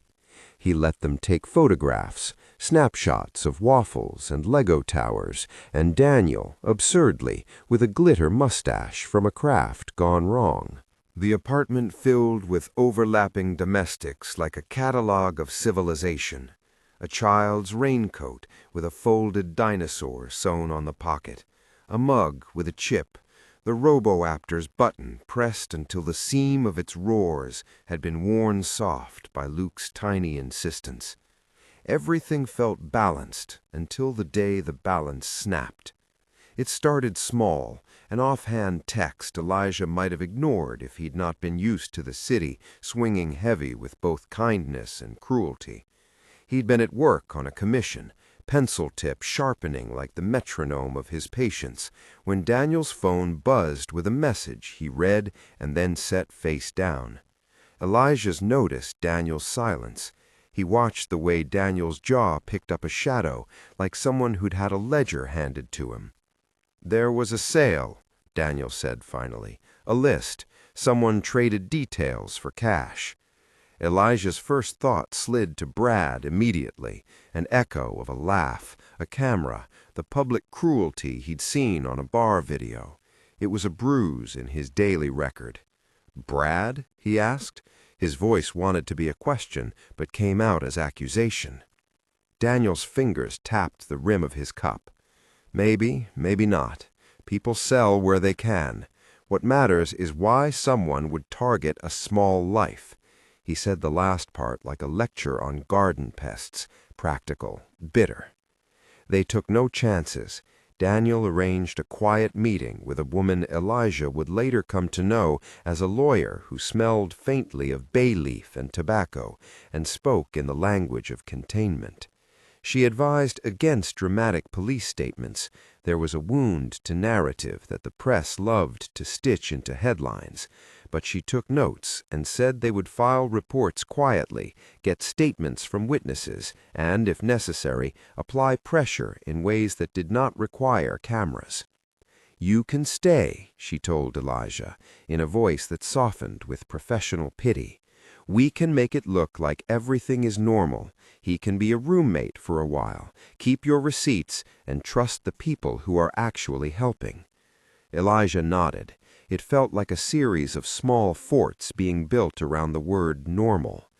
Speaker 1: He let them take photographs, snapshots of waffles and Lego towers, and Daniel, absurdly, with a glitter mustache from a craft gone wrong. The apartment filled with overlapping domestics like a catalog of civilization. A child's raincoat with a folded dinosaur sewn on the pocket, a mug with a chip, the Roboaptor's button pressed until the seam of its roars had been worn soft by Luke's tiny insistence. Everything felt balanced until the day the balance snapped. It started small, an offhand text Elijah might have ignored if he'd not been used to the city swinging heavy with both kindness and cruelty. He'd been at work on a commission, pencil tip sharpening like the metronome of his patience, when Daniel's phone buzzed with a message he read and then set face down. Elijah's noticed Daniel's silence. He watched the way Daniel's jaw picked up a shadow, like someone who'd had a ledger handed to him. "There was a sale," Daniel said finally. "A list. Someone traded details for cash." Elijah's first thought slid to Brad immediately, an echo of a laugh, a camera, the public cruelty he'd seen on a bar video. It was a bruise in his daily record. "Brad?" he asked. His voice wanted to be a question, but came out as accusation. Daniel's fingers tapped the rim of his cup. "Maybe, maybe not. People sell where they can. What matters is why someone would target a small life." He said the last part like a lecture on garden pests, practical, bitter. They took no chances. Daniel arranged a quiet meeting with a woman Elijah would later come to know as a lawyer who smelled faintly of bay leaf and tobacco and spoke in the language of containment. She advised against dramatic police statements. There was a wound to narrative that the press loved to stitch into headlines. But she took notes and said they would file reports quietly, get statements from witnesses, and, if necessary, apply pressure in ways that did not require cameras. "You can stay," she told Elijah, in a voice that softened with professional pity. "We can make it look like everything is normal. He can be a roommate for a while. Keep your receipts and trust the people who are actually helping." Elijah nodded. It felt like a series of small forts being built around the word normal.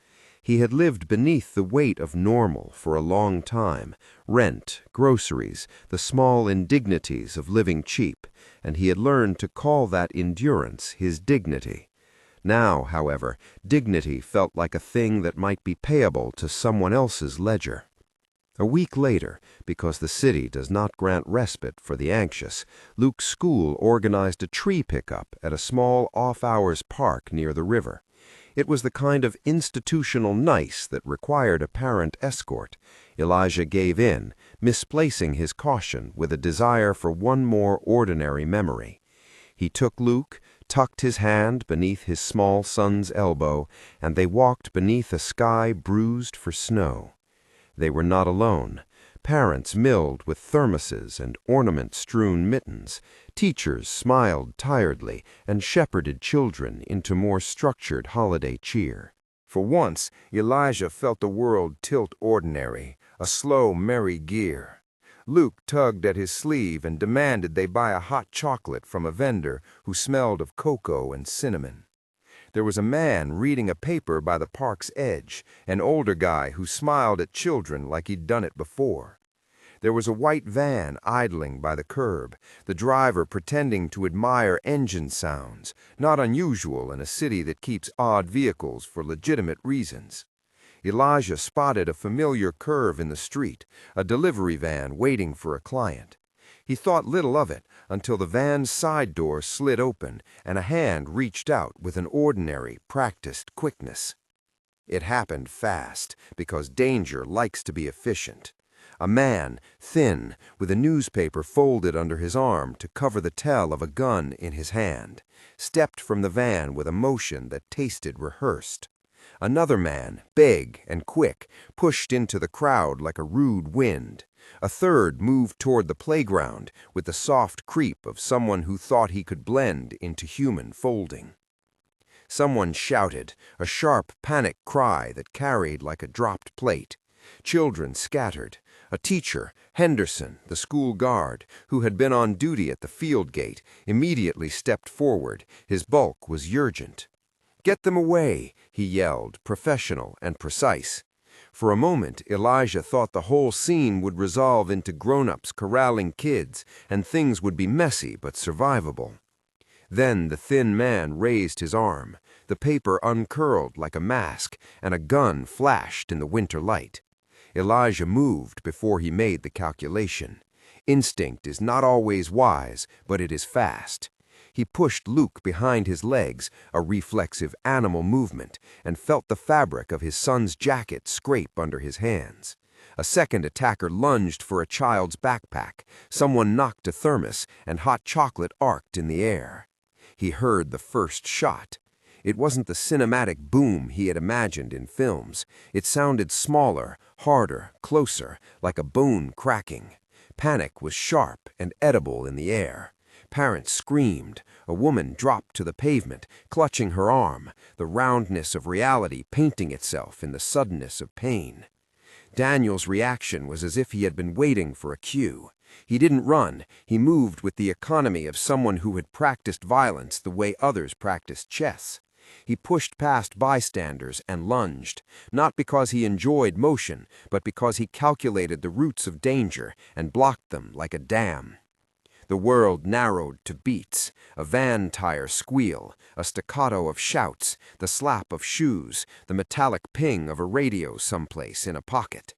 Speaker 1: He had lived beneath the weight of normal for a long time, rent, groceries, the small indignities of living cheap, and he had learned to call that endurance his dignity. Now, however, dignity felt like a thing that might be payable to someone else's ledger. A week later, because the city does not grant respite for the anxious, Luke's school organized a tree pickup at a small off-hours park near the river. It was the kind of institutional nice that required a parent escort. Elijah gave in, misplacing his caution with a desire for one more ordinary memory. He took Luke, tucked his hand beneath his small son's elbow, and they walked beneath a sky bruised for snow. They were not alone. Parents milled with thermoses and ornament-strewn mittens. Teachers smiled tiredly and shepherded children into more structured holiday cheer. For once, Elijah felt the world tilt ordinary, a slow, merry gear. Luke tugged at his sleeve and demanded they buy a hot chocolate from a vendor who smelled of cocoa and cinnamon. There was a man reading a paper by the park's edge, an older guy who smiled at children like he'd done it before. There was a white van idling by the curb, the driver pretending to admire engine sounds, not unusual in a city that keeps odd vehicles for legitimate reasons. Elijah spotted a familiar curve in the street, a delivery van waiting for a client. He thought little of it until the van's side door slid open and a hand reached out with an ordinary, practiced quickness. It happened fast, because danger likes to be efficient. A man, thin, with a newspaper folded under his arm to cover the tell of a gun in his hand, stepped from the van with a motion that tasted rehearsed. Another man, big and quick, pushed into the crowd like a rude wind. A third moved toward the playground with the soft creep of someone who thought he could blend into human folding. Someone shouted, a sharp panic cry that carried like a dropped plate. Children scattered. A teacher, Henderson, the school guard, who had been on duty at the field gate, immediately stepped forward. His bulk was urgent. "Get them away," he yelled, professional and precise. For a moment, Elijah thought the whole scene would resolve into grown-ups corralling kids, and things would be messy but survivable. Then the thin man raised his arm. The paper uncurled like a mask, and a gun flashed in the winter light. Elijah moved before he made the calculation. Instinct is not always wise, but it is fast. He pushed Luke behind his legs, a reflexive animal movement, and felt the fabric of his son's jacket scrape under his hands. A second attacker lunged for a child's backpack. Someone knocked a thermos, and hot chocolate arced in the air. He heard the first shot. It wasn't the cinematic boom he had imagined in films. It sounded smaller, harder, closer, like a bone cracking. Panic was sharp and edible in the air. Parents screamed. A woman dropped to the pavement, clutching her arm, the roundness of reality painting itself in the suddenness of pain. Daniel's reaction was as if he had been waiting for a cue. He didn't run. He moved with the economy of someone who had practiced violence the way others practiced chess. He pushed past bystanders and lunged, not because he enjoyed motion, but because he calculated the routes of danger and blocked them like a dam. The world narrowed to beats, a van tire squeal, a staccato of shouts, the slap of shoes, the metallic ping of a radio someplace in a pocket.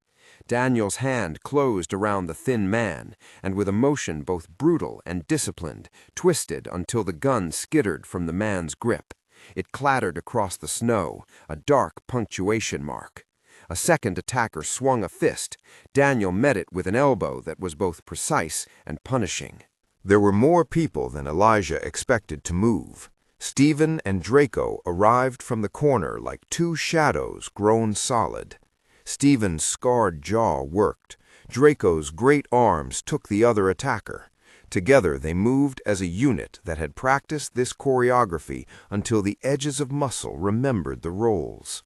Speaker 1: Daniel's hand closed around the thin man, and with a motion both brutal and disciplined, twisted until the gun skittered from the man's grip. It clattered across the snow, a dark punctuation mark. A second attacker swung a fist. Daniel met it with an elbow that was both precise and punishing. There were more people than Elijah expected to move. Stephen and Draco arrived from the corner like two shadows grown solid. Stephen's scarred jaw worked. Draco's great arms took the other attacker. Together they moved as a unit that had practiced this choreography until the edges of muscle remembered the roles.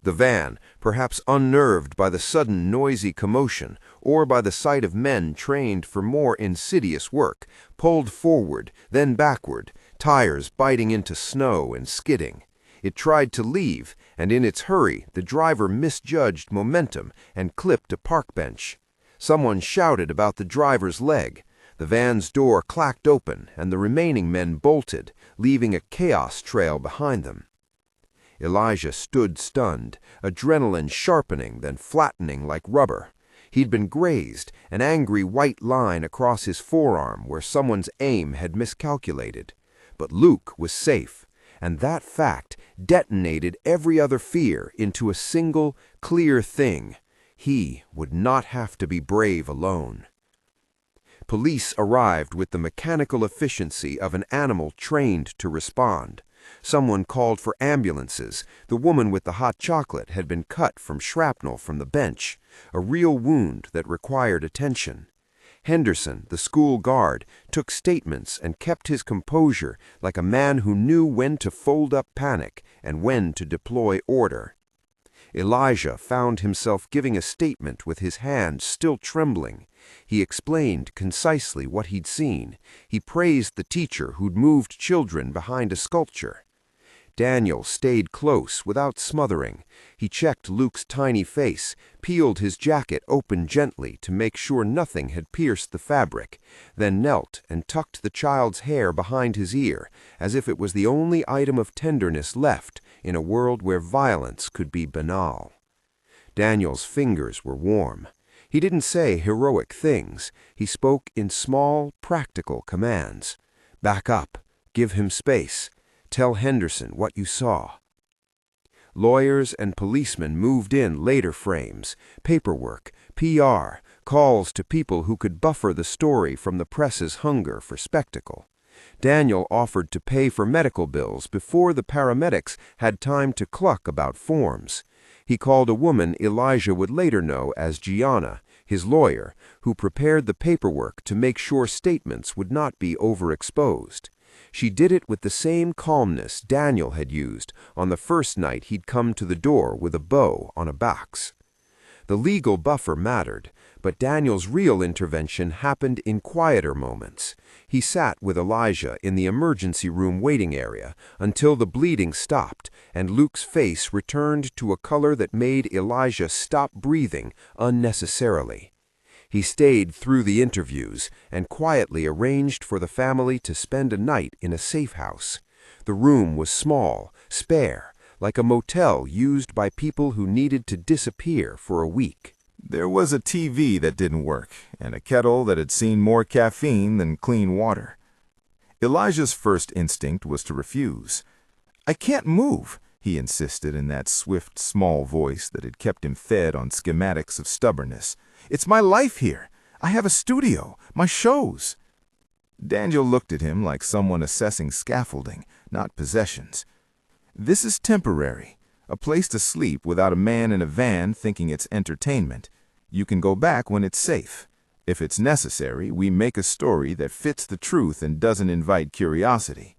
Speaker 1: The van, perhaps unnerved by the sudden noisy commotion or by the sight of men trained for more insidious work, pulled forward, then backward, tires biting into snow and skidding. It tried to leave, and in its hurry, the driver misjudged momentum and clipped a park bench. Someone shouted about the driver's leg. The van's door clacked open, and the remaining men bolted, leaving a chaos trail behind them. Elijah stood stunned, adrenaline sharpening, then flattening like rubber. He'd been grazed, an angry white line across his forearm where someone's aim had miscalculated. But Luke was safe, and that fact detonated every other fear into a single, clear thing. He would not have to be brave alone. Police arrived with the mechanical efficiency of an animal trained to respond. Someone called for ambulances. The woman with the hot chocolate had been cut from shrapnel from the bench, a real wound that required attention. Henderson, the school guard, took statements and kept his composure like a man who knew when to fold up panic and when to deploy order. Elijah found himself giving a statement with his hand still trembling. He explained concisely what he'd seen. He praised the teacher who'd moved children behind a sculpture. Daniel stayed close without smothering. He checked Luke's tiny face, peeled his jacket open gently to make sure nothing had pierced the fabric, then knelt and tucked the child's hair behind his ear, as if it was the only item of tenderness left in a world where violence could be banal. Daniel's fingers were warm. He didn't say heroic things. He spoke in small, practical commands. Back up. Give him space. Tell Henderson what you saw. Lawyers and policemen moved in later frames, paperwork, PR, calls to people who could buffer the story from the press's hunger for spectacle. Daniel offered to pay for medical bills before the paramedics had time to cluck about forms. He called a woman Elijah would later know as Gianna, his lawyer, who prepared the paperwork to make sure statements would not be overexposed. She did it with the same calmness Daniel had used on the first night he'd come to the door with a bow on a box. The legal buffer mattered, but Daniel's real intervention happened in quieter moments. He sat with Elijah in the emergency room waiting area until the bleeding stopped and Luke's face returned to a color that made Elijah stop breathing unnecessarily. He stayed through the interviews and quietly arranged for the family to spend a night in a safe house. The room was small, spare, like a motel used by people who needed to disappear for a week.
Speaker 2: There was a TV that didn't work, and a kettle that had seen more caffeine than clean water. Elijah's first instinct was to refuse. "I can't move," he insisted in that swift, small voice that had kept him fed on schematics of stubbornness. "It's my life here. I have a studio, my shows." Daniel looked at him like someone assessing scaffolding, not possessions. "This is temporary. A place to sleep without a man in a van thinking it's entertainment. You can go back when it's safe. If it's necessary, we make a story that fits the truth and doesn't invite curiosity."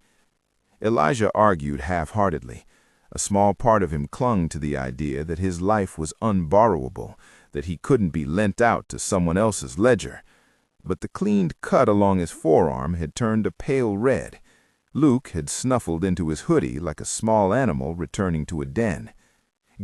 Speaker 2: Elijah argued half-heartedly. A small part of him clung to the idea that his life was unborrowable, that he couldn't be lent out to someone else's ledger. But the cleaned cut along his forearm had turned a pale red. Luke had snuffled into his hoodie like a small animal returning to a den.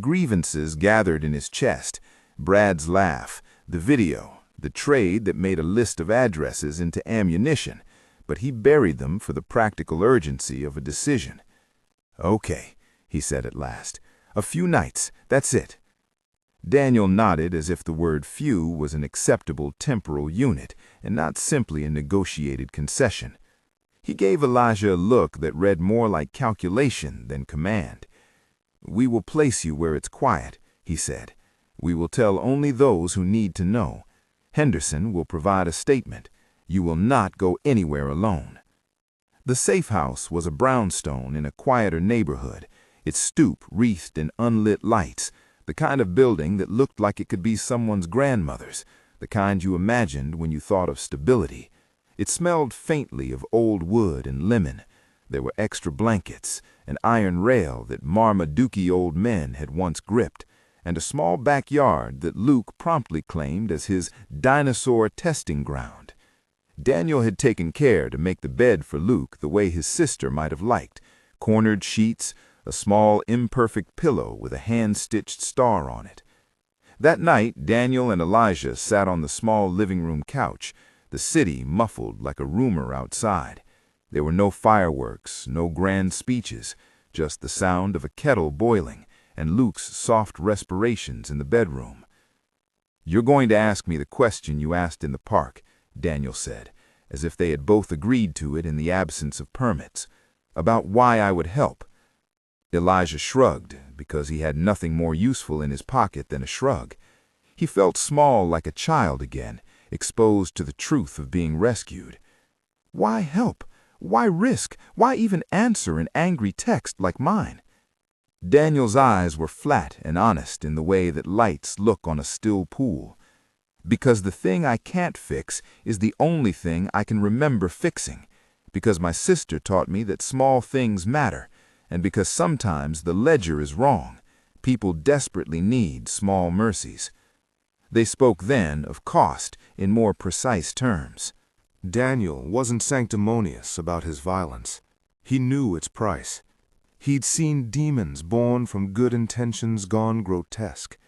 Speaker 2: Grievances gathered in his chest, Brad's laugh, the video, the trade that made a list of addresses into ammunition, but he buried them for the practical urgency of a decision. "Okay," he said at last. "A few nights, that's it." Daniel nodded as if the word few was an acceptable temporal unit and not simply a negotiated concession. He gave Elijah a look that read more like calculation than command. "We will place you where it's quiet," he said. "We will tell only those who need to know. Henderson will provide a statement. You will not go anywhere alone." The safe house was a brownstone in a quieter neighborhood, its stoop wreathed in unlit lights, the kind of building that looked like it could be someone's grandmother's, the kind you imagined when you thought of stability. It smelled faintly of old wood and lemon. There were extra blankets, an iron rail that Marmaduke old men had once gripped, and a small backyard that Luke promptly claimed as his dinosaur testing ground. Daniel had taken care to make the bed for Luke the way his sister might have liked, cornered sheets, a small imperfect pillow with a hand-stitched star on it. That night, Daniel and Elijah sat on the small living room couch, the city muffled like a rumor outside. There were no fireworks, no grand speeches, just the sound of a kettle boiling and Luke's soft respirations in the bedroom. "You're going to ask me the question you asked in the park," Daniel said, as if they had both agreed to it in the absence of permits, "about why I would help." Elijah shrugged, because he had nothing more useful in his pocket than a shrug. He felt small like a child again, exposed to the truth of being rescued. Why help? Why risk? Why even answer an angry text like mine? Daniel's eyes were flat and honest in the way that lights look on a still pool. Because the thing I can't fix is the only thing I can remember fixing. Because my sister taught me that small things matter, and because sometimes the ledger is wrong. People desperately need small mercies. They spoke then of cost in more precise terms.
Speaker 1: Daniel wasn't sanctimonious about his violence. He knew its price. He'd seen demons born from good intentions gone grotesque.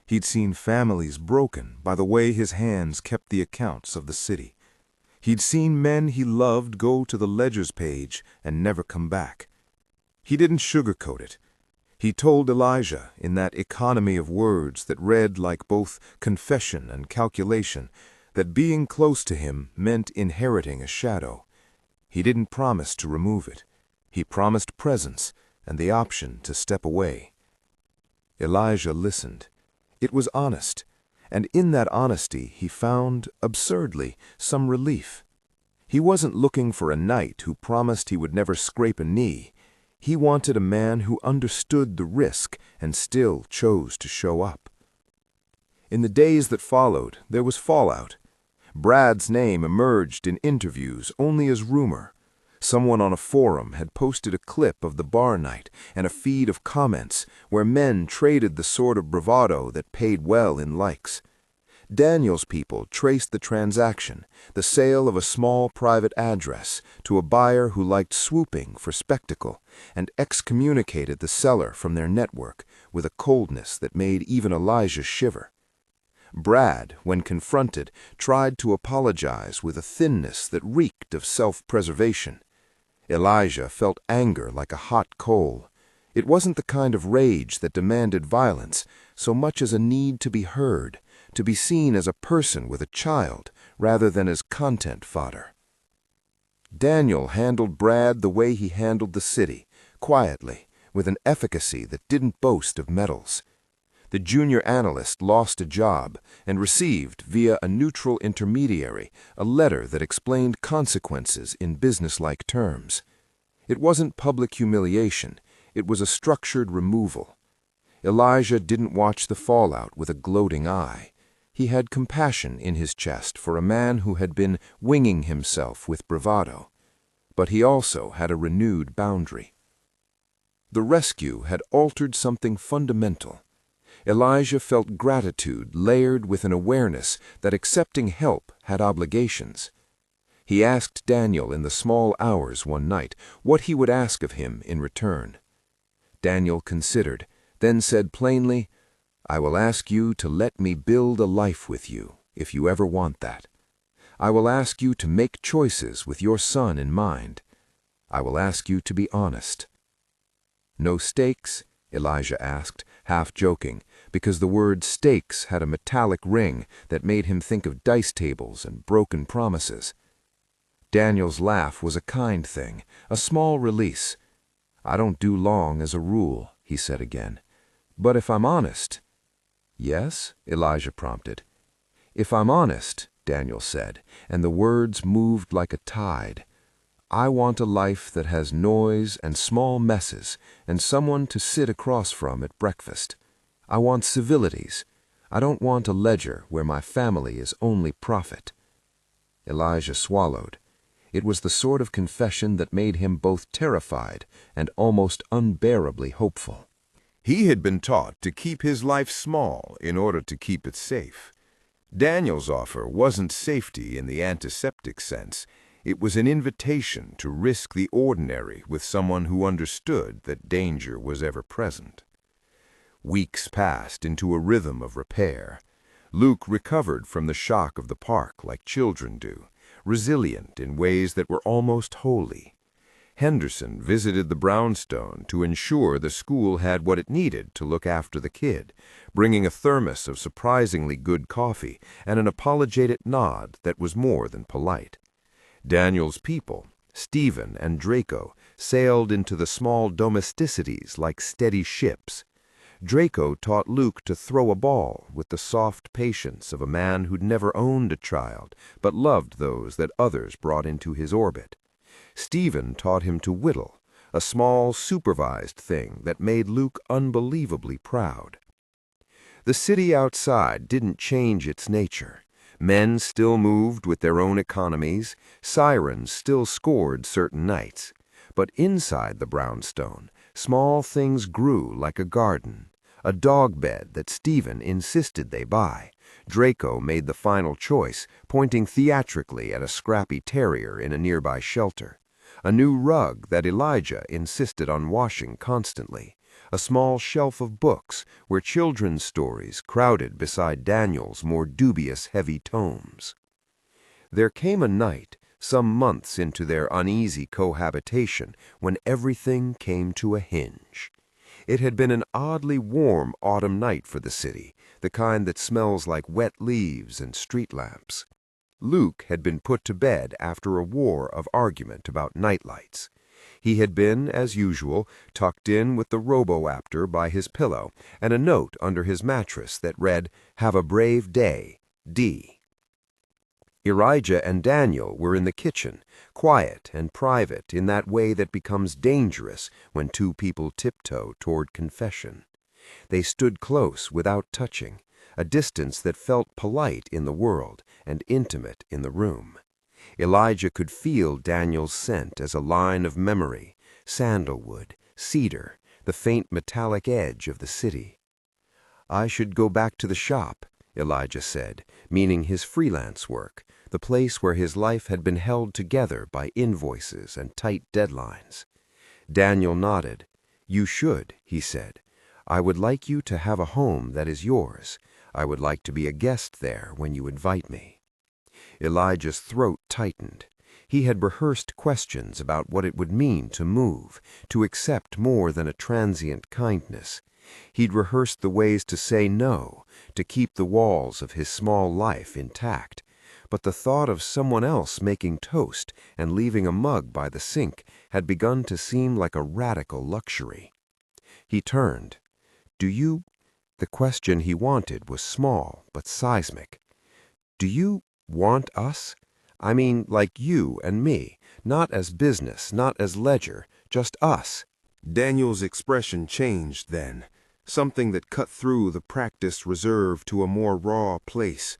Speaker 1: He'd seen families broken by the way his hands kept the accounts of the city. He'd seen men he loved go to the ledger's page and never come back. He didn't sugarcoat it. He told Elijah in that economy of words that read like both confession and calculation that being close to him meant inheriting a shadow. He didn't promise to remove it. He promised presence and the option to step away. Elijah listened. It was honest, and in that honesty he found, absurdly, some relief. He wasn't looking for a knight who promised he would never scrape a knee. He wanted a man who understood the risk and still chose to show up. In the days that followed, there was fallout. Brad's name emerged in interviews only as rumor. Someone on a forum had posted a clip of the bar night and a feed of comments where men traded the sort of bravado that paid well in likes. Daniel's people traced the transaction, the sale of a small private address, to a buyer who liked swooping for spectacle, and excommunicated the seller from their network with a coldness that made even Elijah shiver. Brad, when confronted, tried to apologize with a thinness that reeked of self-preservation. Elijah felt anger like a hot coal. It wasn't the kind of rage that demanded violence so much as a need to be heard, to be seen as a person with a child rather than as content fodder. Daniel handled Brad the way he handled the city, quietly, with an efficacy that didn't boast of medals. The junior analyst lost a job and received, via a neutral intermediary, a letter that explained consequences in businesslike terms. It wasn't public humiliation, it was a structured removal. Elijah didn't watch the fallout with a gloating eye. He had compassion in his chest for a man who had been winging himself with bravado. But he also had a renewed boundary. The rescue had altered something fundamental. Elijah felt gratitude layered with an awareness that accepting help had obligations. He asked Daniel in the small hours one night what he would ask of him in return. Daniel considered, then said plainly, "I will ask you to let me build a life with you, if you ever want that. I will ask you to make choices with your son in mind. I will ask you to be honest." "No stakes?" Elijah asked, half joking, because the word stakes had a metallic ring that made him think of dice tables and broken promises. Daniel's laugh was a kind thing, a small release. "I don't do long as a rule," he said again. "But if I'm honest—" "Yes?" Elijah prompted. "If I'm honest," Daniel said, and the words moved like a tide, "I want a life that has noise and small messes and someone to sit across from at breakfast. I want civilities. I don't want a ledger where my family is only profit." Elijah swallowed. It was the sort of confession that made him both terrified and almost unbearably hopeful. He had been taught to keep his life small in order to keep it safe. Daniel's offer wasn't safety in the antiseptic sense. It was an invitation to risk the ordinary with someone who understood that danger was ever present. Weeks passed into a rhythm of repair. Luke recovered from the shock of the park like children do, resilient in ways that were almost holy. Henderson visited the brownstone to ensure the school had what it needed to look after the kid, bringing a thermos of surprisingly good coffee and an apologetic nod that was more than polite. Daniel's people, Stephen and Draco, sailed into the small domesticities like steady ships. Draco taught Luke to throw a ball with the soft patience of a man who'd never owned a child, but loved those that others brought into his orbit. Stephen taught him to whittle, a small, supervised thing that made Luke unbelievably proud. The city outside didn't change its nature. Men still moved with their own economies, sirens still scored certain nights. But inside the brownstone, small things grew like a garden. A dog bed that Stephen insisted they buy. Draco made the final choice, pointing theatrically at a scrappy terrier in a nearby shelter. A new rug that Elijah insisted on washing constantly. A small shelf of books where children's stories crowded beside Daniel's more dubious heavy tomes. There came a night, some months into their uneasy cohabitation, when everything came to a hinge. It had been an oddly warm autumn night for the city, the kind that smells like wet leaves and street lamps. Luke had been put to bed after a war of argument about nightlights. He had been, as usual, tucked in with the robo-apter by his pillow and a note under his mattress that read, "Have a brave day, D." Elijah and Daniel were in the kitchen, quiet and private in that way that becomes dangerous when two people tiptoe toward confession. They stood close without touching, a distance that felt polite in the world and intimate in the room. Elijah could feel Daniel's scent as a line of memory, sandalwood, cedar, the faint metallic edge of the city. "I should go back to the shop," Elijah said, meaning his freelance work, the place where his life had been held together by invoices and tight deadlines. Daniel nodded. "You should," he said. "I would like you to have a home that is yours. I would like to be a guest there when you invite me." Elijah's throat tightened. He had rehearsed questions about what it would mean to move, to accept more than a transient kindness. He'd rehearsed the ways to say no, to keep the walls of his small life intact. But the thought of someone else making toast and leaving a mug by the sink had begun to seem like a radical luxury. He turned. The question he wanted was small but seismic. "Do you want us? I mean, like you and me, not as business, not as ledger, just us." Daniel's expression changed then, something that cut through the practiced reserve to a more raw place.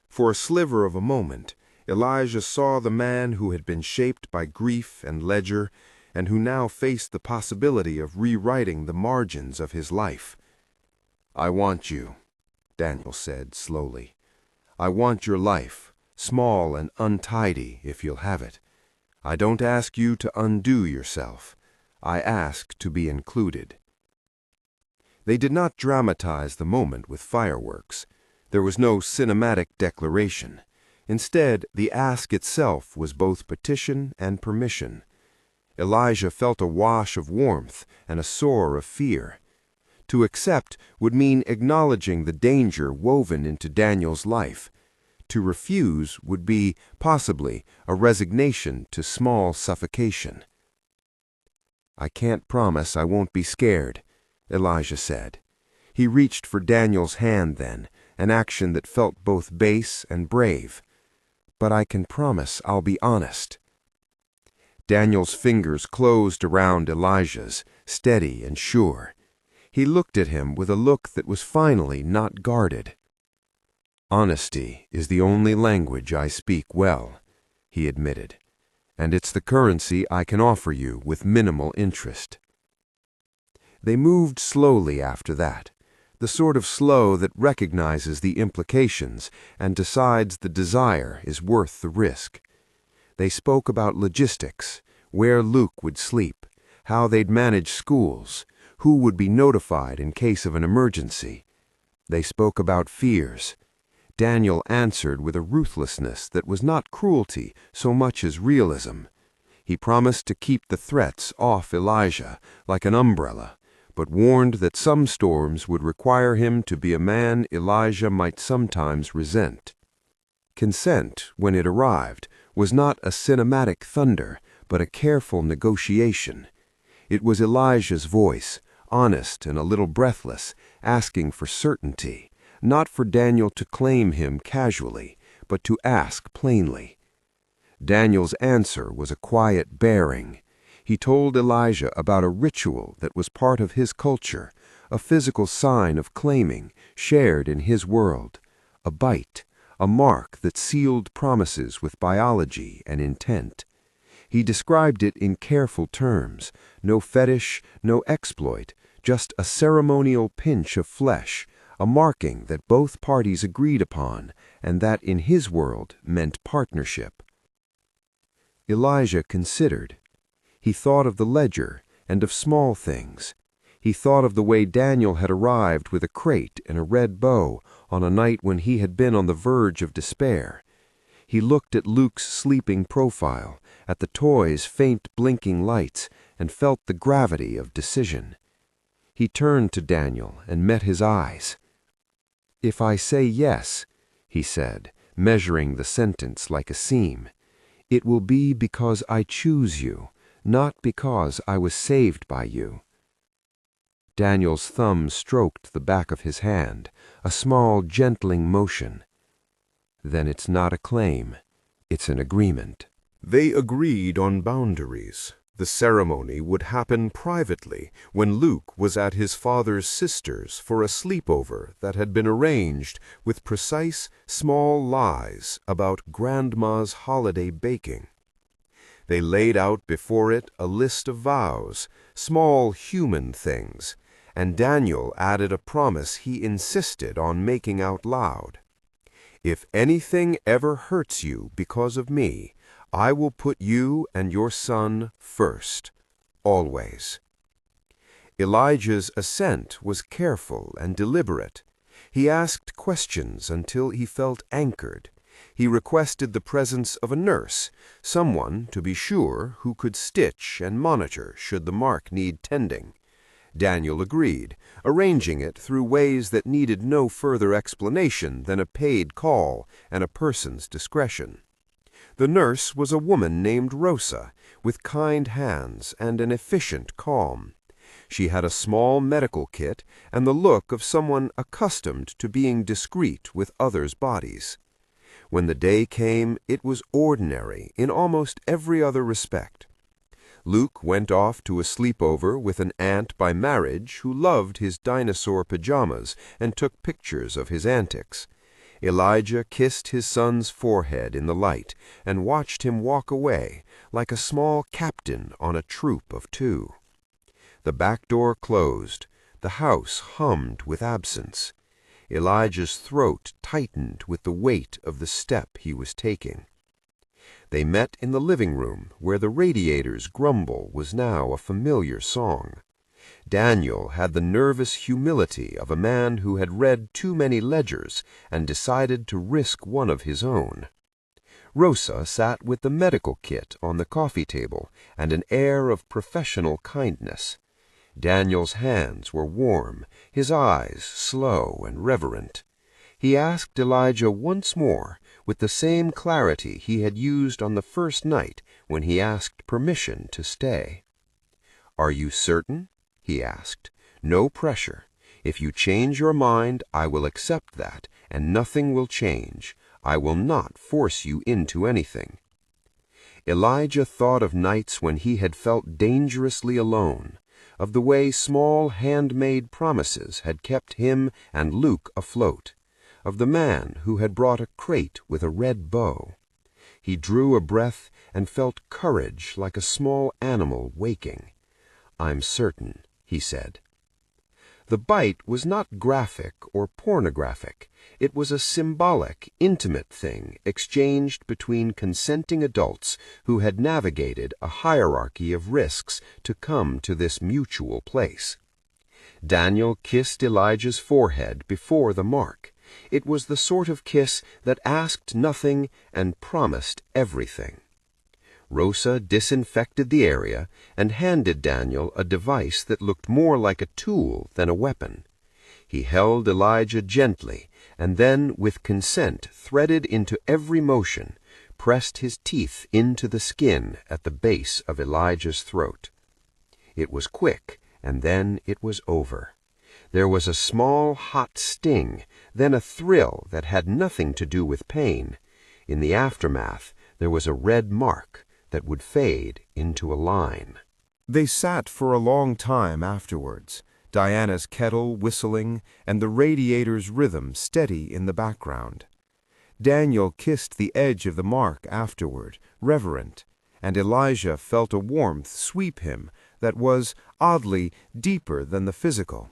Speaker 1: For a sliver of a moment, Elijah saw the man who had been shaped by grief and ledger, and who now faced the possibility of rewriting the margins of his life. "I want you," Daniel said slowly. "I want your life, small and untidy if you'll have it. I don't ask you to undo yourself. I ask to be included." They did not dramatize the moment with fireworks. There was no cinematic declaration. Instead, the ask itself was both petition and permission. Elijah felt a wash of warmth and a soar of fear. To accept would mean acknowledging the danger woven into Daniel's life. To refuse would be, possibly, a resignation to small suffocation. "I can't promise I won't be scared," Elijah said. He reached for Daniel's hand then, an action that felt both base and brave. "But I can promise I'll be honest." Daniel's fingers closed around Elijah's, steady and sure. He looked at him with a look that was finally not guarded. "Honesty is the only language I speak well," he admitted, "and it's the currency I can offer you with minimal interest." They moved slowly after that, the sort of slow that recognizes the implications and decides the desire is worth the risk. They spoke about logistics, where Luke would sleep, how they'd manage schools, who would be notified in case of an emergency. They spoke about fears. Daniel answered with a ruthlessness that was not cruelty so much as realism. He promised to keep the threats off Elijah like an umbrella, but warned that some storms would require him to be a man Elijah might sometimes resent. Consent, when it arrived, was not a cinematic thunder, but a careful negotiation. It was Elijah's voice, honest and a little breathless, asking for certainty, not for Daniel to claim him casually, but to ask plainly. Daniel's answer was a quiet bearing. He told Elijah about a ritual that was part of his culture, a physical sign of claiming, shared in his world, a bite, a mark that sealed promises with biology and intent. He described it in careful terms, no fetish, no exploit, just a ceremonial pinch of flesh, a marking that both parties agreed upon, and that in his world meant partnership. Elijah considered. He thought of the ledger and of small things. He thought of the way Daniel had arrived with a crate and a red bow on a night when he had been on the verge of despair. He looked at Luke's sleeping profile, at the toy's faint blinking lights, and felt the gravity of decision. He turned to Daniel and met his eyes. "If I say yes," he said, measuring the sentence like a seam, "it will be because I choose you, not because I was saved by you." Daniel's thumb stroked the back of his hand, a small, gentling motion. "Then it's not a claim, it's an agreement." They agreed on boundaries. The ceremony would happen privately when Luke was at his father's sister's for a sleepover that had been arranged with precise, small lies about Grandma's holiday baking. They laid out before it a list of vows, small human things, and Daniel added a promise he insisted on making out loud. "If anything ever hurts you because of me, I will put you and your son first, always." Elijah's assent was careful and deliberate. He asked questions until he felt anchored. He requested the presence of a nurse, someone, to be sure, who could stitch and monitor should the mark need tending. Daniel agreed, arranging it through ways that needed no further explanation than a paid call and a person's discretion. The nurse was a woman named Rosa, with kind hands and an efficient calm. She had a small medical kit and the look of someone accustomed to being discreet with others' bodies. When the day came, it was ordinary in almost every other respect. Luke went off to a sleepover with an aunt by marriage who loved his dinosaur pajamas and took pictures of his antics. Elijah kissed his son's forehead in the light and watched him walk away like a small captain on a troop of two. The back door closed. The house hummed with absence. Elijah's throat tightened with the weight of the step he was taking. They met in the living room, where the radiator's grumble was now a familiar song. Daniel had the nervous humility of a man who had read too many ledgers and decided to risk one of his own. Rosa sat with the medical kit on the coffee table and an air of professional kindness. Daniel's hands were warm, his eyes slow and reverent. He asked Elijah once more, with the same clarity he had used on the first night when he asked permission to stay. "Are you certain?" he asked. "No pressure. If you change your mind, I will accept that, and nothing will change. I will not force you into anything." Elijah thought of nights when he had felt dangerously alone, of the way small handmade promises had kept him and Luke afloat, of the man who had brought a crate with a red bow. He drew a breath and felt courage like a small animal waking. "I'm certain," he said. The bite was not graphic or pornographic. It was a symbolic, intimate thing exchanged between consenting adults who had navigated a hierarchy of risks to come to this mutual place. Daniel kissed Elijah's forehead before the mark. It was the sort of kiss that asked nothing and promised everything. Rosa disinfected the area and handed Daniel a device that looked more like a tool than a weapon. He held Elijah gently and then, with consent threaded into every motion, pressed his teeth into the skin at the base of Elijah's throat. It was quick, and then it was over. There was a small, hot sting, then a thrill that had nothing to do with pain. In the aftermath, there was a red mark that would fade into a line.
Speaker 3: They sat for a long time afterwards, Diana's kettle whistling and the radiator's rhythm steady in the background. Daniel kissed the edge of the mark afterward, reverent, and Elijah felt a warmth sweep him that was, oddly, deeper than the physical.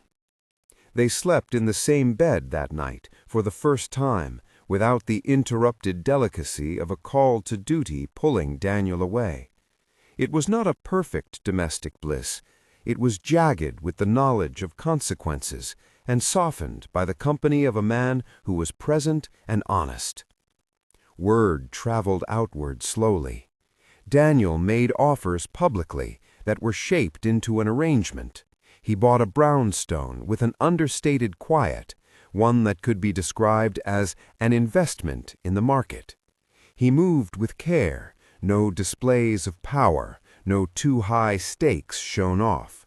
Speaker 3: They slept in the same bed that night, for the first time, without the interrupted delicacy of a call to duty pulling Daniel away. It was not a perfect domestic bliss. It was jagged with the knowledge of consequences and softened by the company of a man who was present and honest. Word traveled outward slowly. Daniel made offers publicly that were shaped into an arrangement. He bought a brownstone with an understated quiet, one that could be described as an investment in the market. He moved with care, no displays of power, no too high stakes shown off.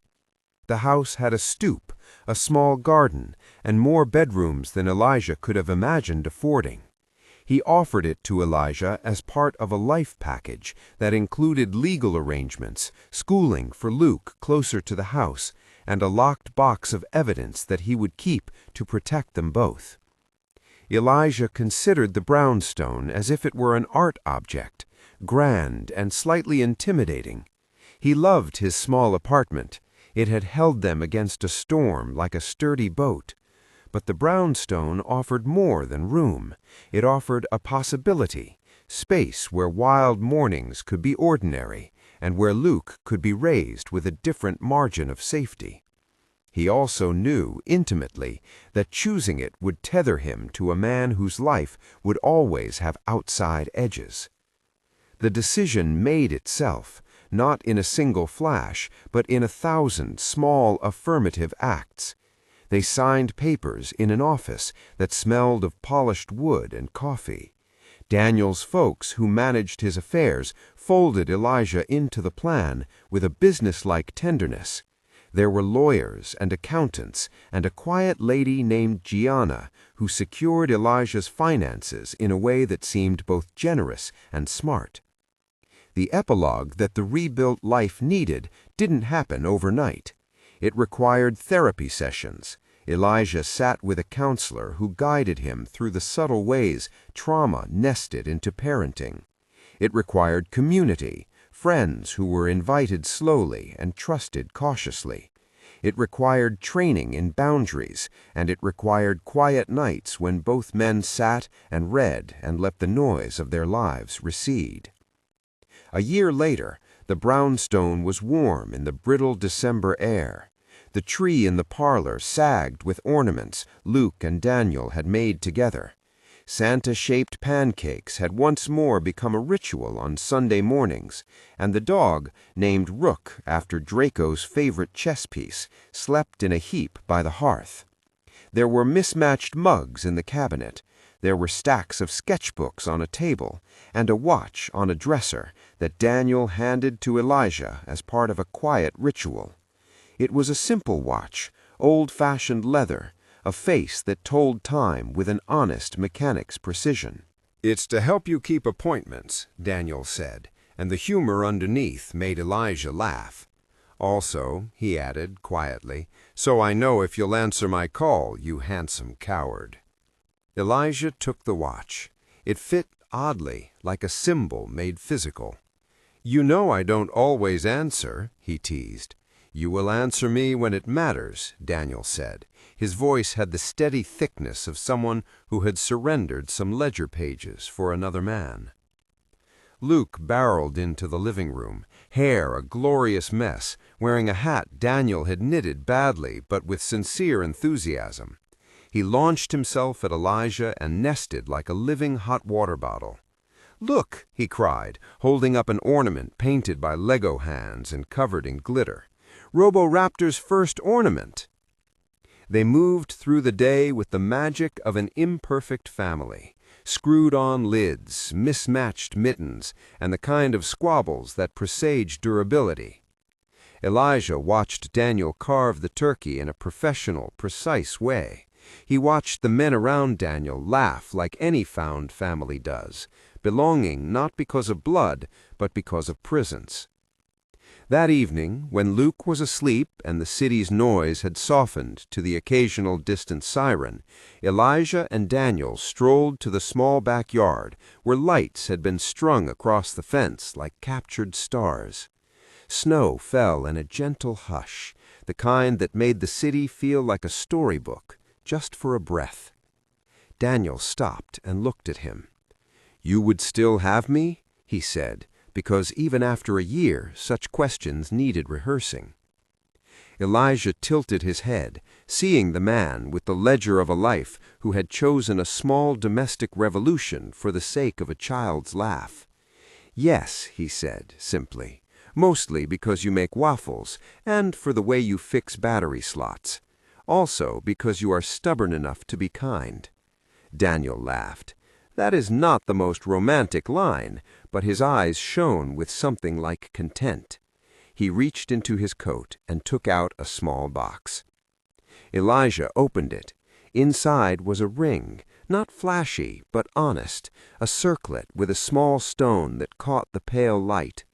Speaker 3: The house had a stoop, a small garden, and more bedrooms than Elijah could have imagined affording. He offered it to Elijah as part of a life package that included legal arrangements, schooling for Luke closer to the house, and a locked box of evidence that he would keep to protect them both. Elijah considered the brownstone as if it were an art object, grand and slightly intimidating. He loved his small apartment. It had held them against a storm like a sturdy boat. But the brownstone offered more than room. It offered a possibility, space where wild mornings could be ordinary, and where Luke could be raised with a different margin of safety. He also knew, intimately, that choosing it would tether him to a man whose life would always have outside edges. The decision made itself, not in a single flash, but in 1,000 small affirmative acts. They signed papers in an office that smelled of polished wood and coffee. Daniel's folks, who managed his affairs, folded Elijah into the plan with a businesslike tenderness. There were lawyers and accountants and a quiet lady named Gianna who secured Elijah's finances in a way that seemed both generous and smart. The epilogue that the rebuilt life needed didn't happen overnight. It required therapy sessions. Elijah sat with a counselor who guided him through the subtle ways trauma nested into parenting. It required community, friends who were invited slowly and trusted cautiously. It required training in boundaries, and it required quiet nights when both men sat and read and let the noise of their lives recede. A year later, the brownstone was warm in the brittle December air. The tree in the parlor sagged with ornaments Luke and Daniel had made together. Santa-shaped pancakes had once more become a ritual on Sunday mornings, and the dog, named Rook after Draco's favorite chess piece, slept in a heap by the hearth. There were mismatched mugs in the cabinet. There were stacks of sketchbooks on a table, and a watch on a dresser that Daniel handed to Elijah as part of a quiet ritual. It was a simple watch, old-fashioned leather, a face that told time with an honest mechanic's precision.
Speaker 1: "It's to help you keep appointments," Daniel said, and the humor underneath made Elijah laugh. "Also," he added quietly, "so I know if you'll answer my call, you handsome coward." Elijah took the watch. It fit oddly, like a symbol made physical. "You know I don't always answer," he teased. "You will answer me when it matters," Daniel said. His voice had the steady thickness of someone who had surrendered some ledger pages for another man. Luke barreled into the living room, hair a glorious mess, wearing a hat Daniel had knitted badly but with sincere enthusiasm. He launched himself at Elijah and nested like a living hot water bottle. "Look!" he cried, holding up an ornament painted by Lego hands and covered in glitter. "Roboraptor's first ornament!" They moved through the day with the magic of an imperfect family. Screwed-on lids, mismatched mittens, and the kind of squabbles that presage durability. Elijah watched Daniel carve the turkey in a professional, precise way. He watched the men around Daniel laugh like any found family does, belonging not because of blood, but because of presence. That evening, when Luke was asleep and the city's noise had softened to the occasional distant siren, Elijah and Daniel strolled to the small backyard where lights had been strung across the fence like captured stars. Snow fell in a gentle hush, the kind that made the city feel like a storybook, just for a breath. Daniel stopped and looked at him. "You would still have me?" he said, because even after a year, such questions needed rehearsing. Elijah tilted his head, seeing the man with the ledger of a life who had chosen a small domestic revolution for the sake of a child's laugh. "Yes," he said, simply, "mostly because you make waffles and for the way you fix battery slots. Also because you are stubborn enough to be kind." Daniel laughed. That is not the most romantic line, but his eyes shone with something like content. He reached into his coat and took out a small box. Elijah opened it. Inside was a ring, not flashy, but honest, a circlet with a small stone that caught the pale light.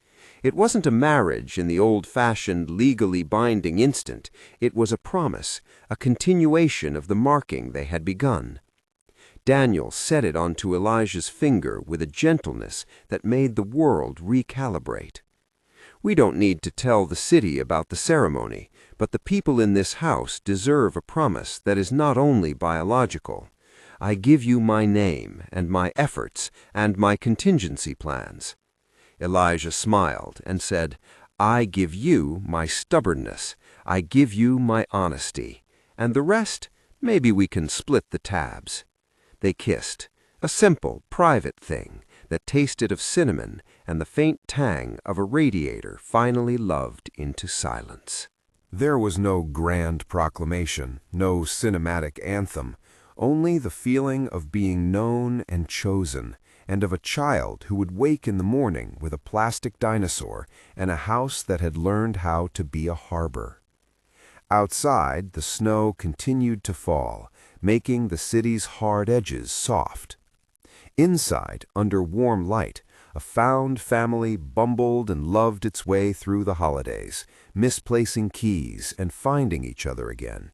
Speaker 1: It wasn't a marriage in the old-fashioned, legally binding instant. It was a promise, a continuation of the marking they had begun. Daniel set it onto Elijah's finger with a gentleness that made the world recalibrate. "We don't need to tell the city about the ceremony, but the people in this house deserve a promise that is not only biological. I give you my name and my efforts and my contingency plans." Elijah smiled and said, "I give you my stubbornness. I give you my honesty. And the rest, maybe we can split the tabs." They kissed, a simple, private thing that tasted of cinnamon and the faint tang of a radiator finally loved into silence.
Speaker 3: There was no grand proclamation, no cinematic anthem, only the feeling of being known and chosen, and of a child who would wake in the morning with a plastic dinosaur and a house that had learned how to be a harbor. Outside, the snow continued to fall, making the city's hard edges soft. Inside, under warm light, a found family bumbled and loved its way through the holidays, misplacing keys and finding each other again.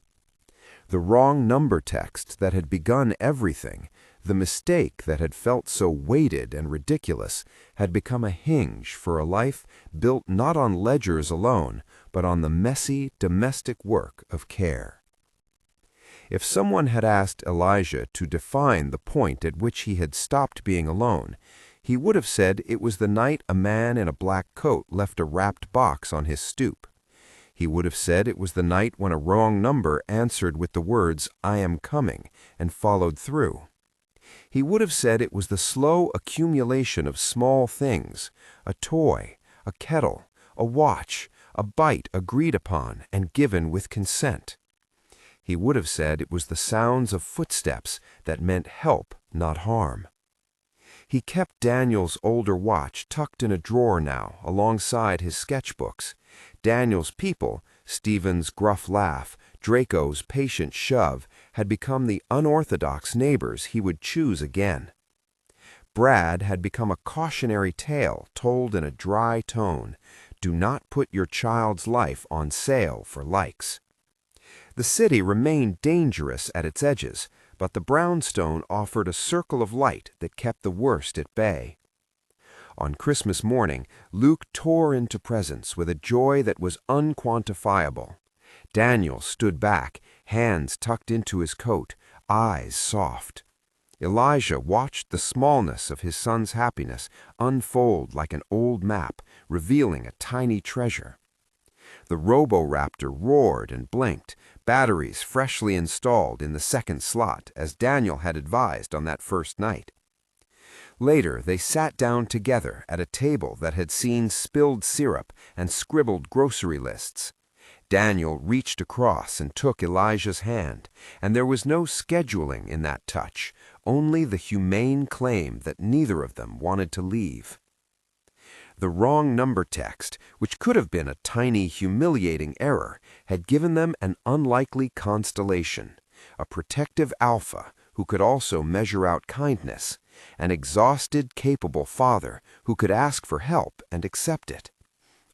Speaker 3: The wrong number text that had begun everything, the mistake that had felt so weighted and ridiculous, had become a hinge for a life built not on ledgers alone, but on the messy, domestic work of care. If someone had asked Elijah to define the point at which he had stopped being alone, he would have said it was the night a man in a black coat left a wrapped box on his stoop. He would have said it was the night when a wrong number answered with the words, "I am coming," and followed through. He would have said it was the slow accumulation of small things, a toy, a kettle, a watch, a bite agreed upon and given with consent. He would have said it was the sounds of footsteps that meant help, not harm. He kept Daniel's older watch tucked in a drawer now, alongside his sketchbooks. Daniel's people, Stephen's gruff laugh, Draco's patient shove, had become the unorthodox neighbors he would choose again. Brad had become a cautionary tale told in a dry tone. Do not put your child's life on sale for likes. The city remained dangerous at its edges, but the brownstone offered a circle of light that kept the worst at bay.
Speaker 1: On Christmas morning, Luke tore into presents with a joy that was unquantifiable. Daniel stood back, hands tucked into his coat, eyes soft. Elijah watched the smallness of his son's happiness unfold like an old map, revealing a tiny treasure. The Roboraptor roared and blinked, batteries freshly installed in the second slot, as Daniel had advised on that first night. Later, they sat down together at a table that had seen spilled syrup and scribbled grocery lists. Daniel reached across and took Elijah's hand, and there was no scheduling in that touch, only the humane claim that neither of them wanted to leave. The wrong number text, which could have been a tiny, humiliating error, had given them an unlikely constellation, a protective alpha who could also measure out kindness, an exhausted, capable father who could ask for help and accept it,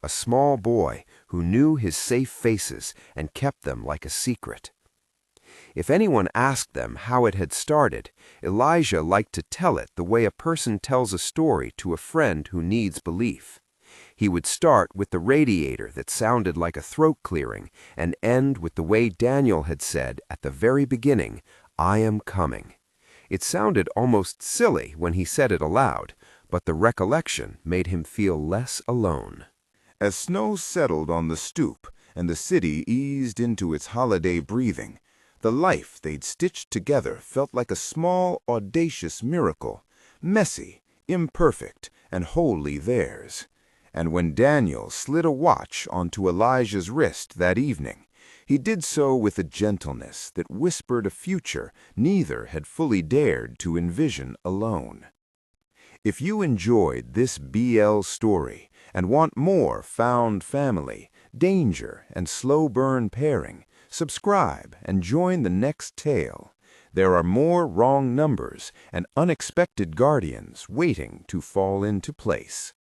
Speaker 1: a small boy who knew his safe faces and kept them like a secret. If anyone asked them how it had started, Elijah liked to tell it the way a person tells a story to a friend who needs belief. He would start with the radiator that sounded like a throat clearing and end with the way Daniel had said at the very beginning, "I am coming." It sounded almost silly when he said it aloud, but the recollection made him feel less alone.
Speaker 2: As snow settled on the stoop and the city eased into its holiday breathing, the life they'd stitched together felt like a small, audacious miracle, messy, imperfect, and wholly theirs. And when Daniel slid a watch onto Elijah's wrist that evening, he did so with a gentleness that whispered a future neither had fully dared to envision alone. If you enjoyed this BL story and want more found family, danger, and slow burn pairing, subscribe and join the next tale. There are more wrong numbers and unexpected guardians waiting to fall into place.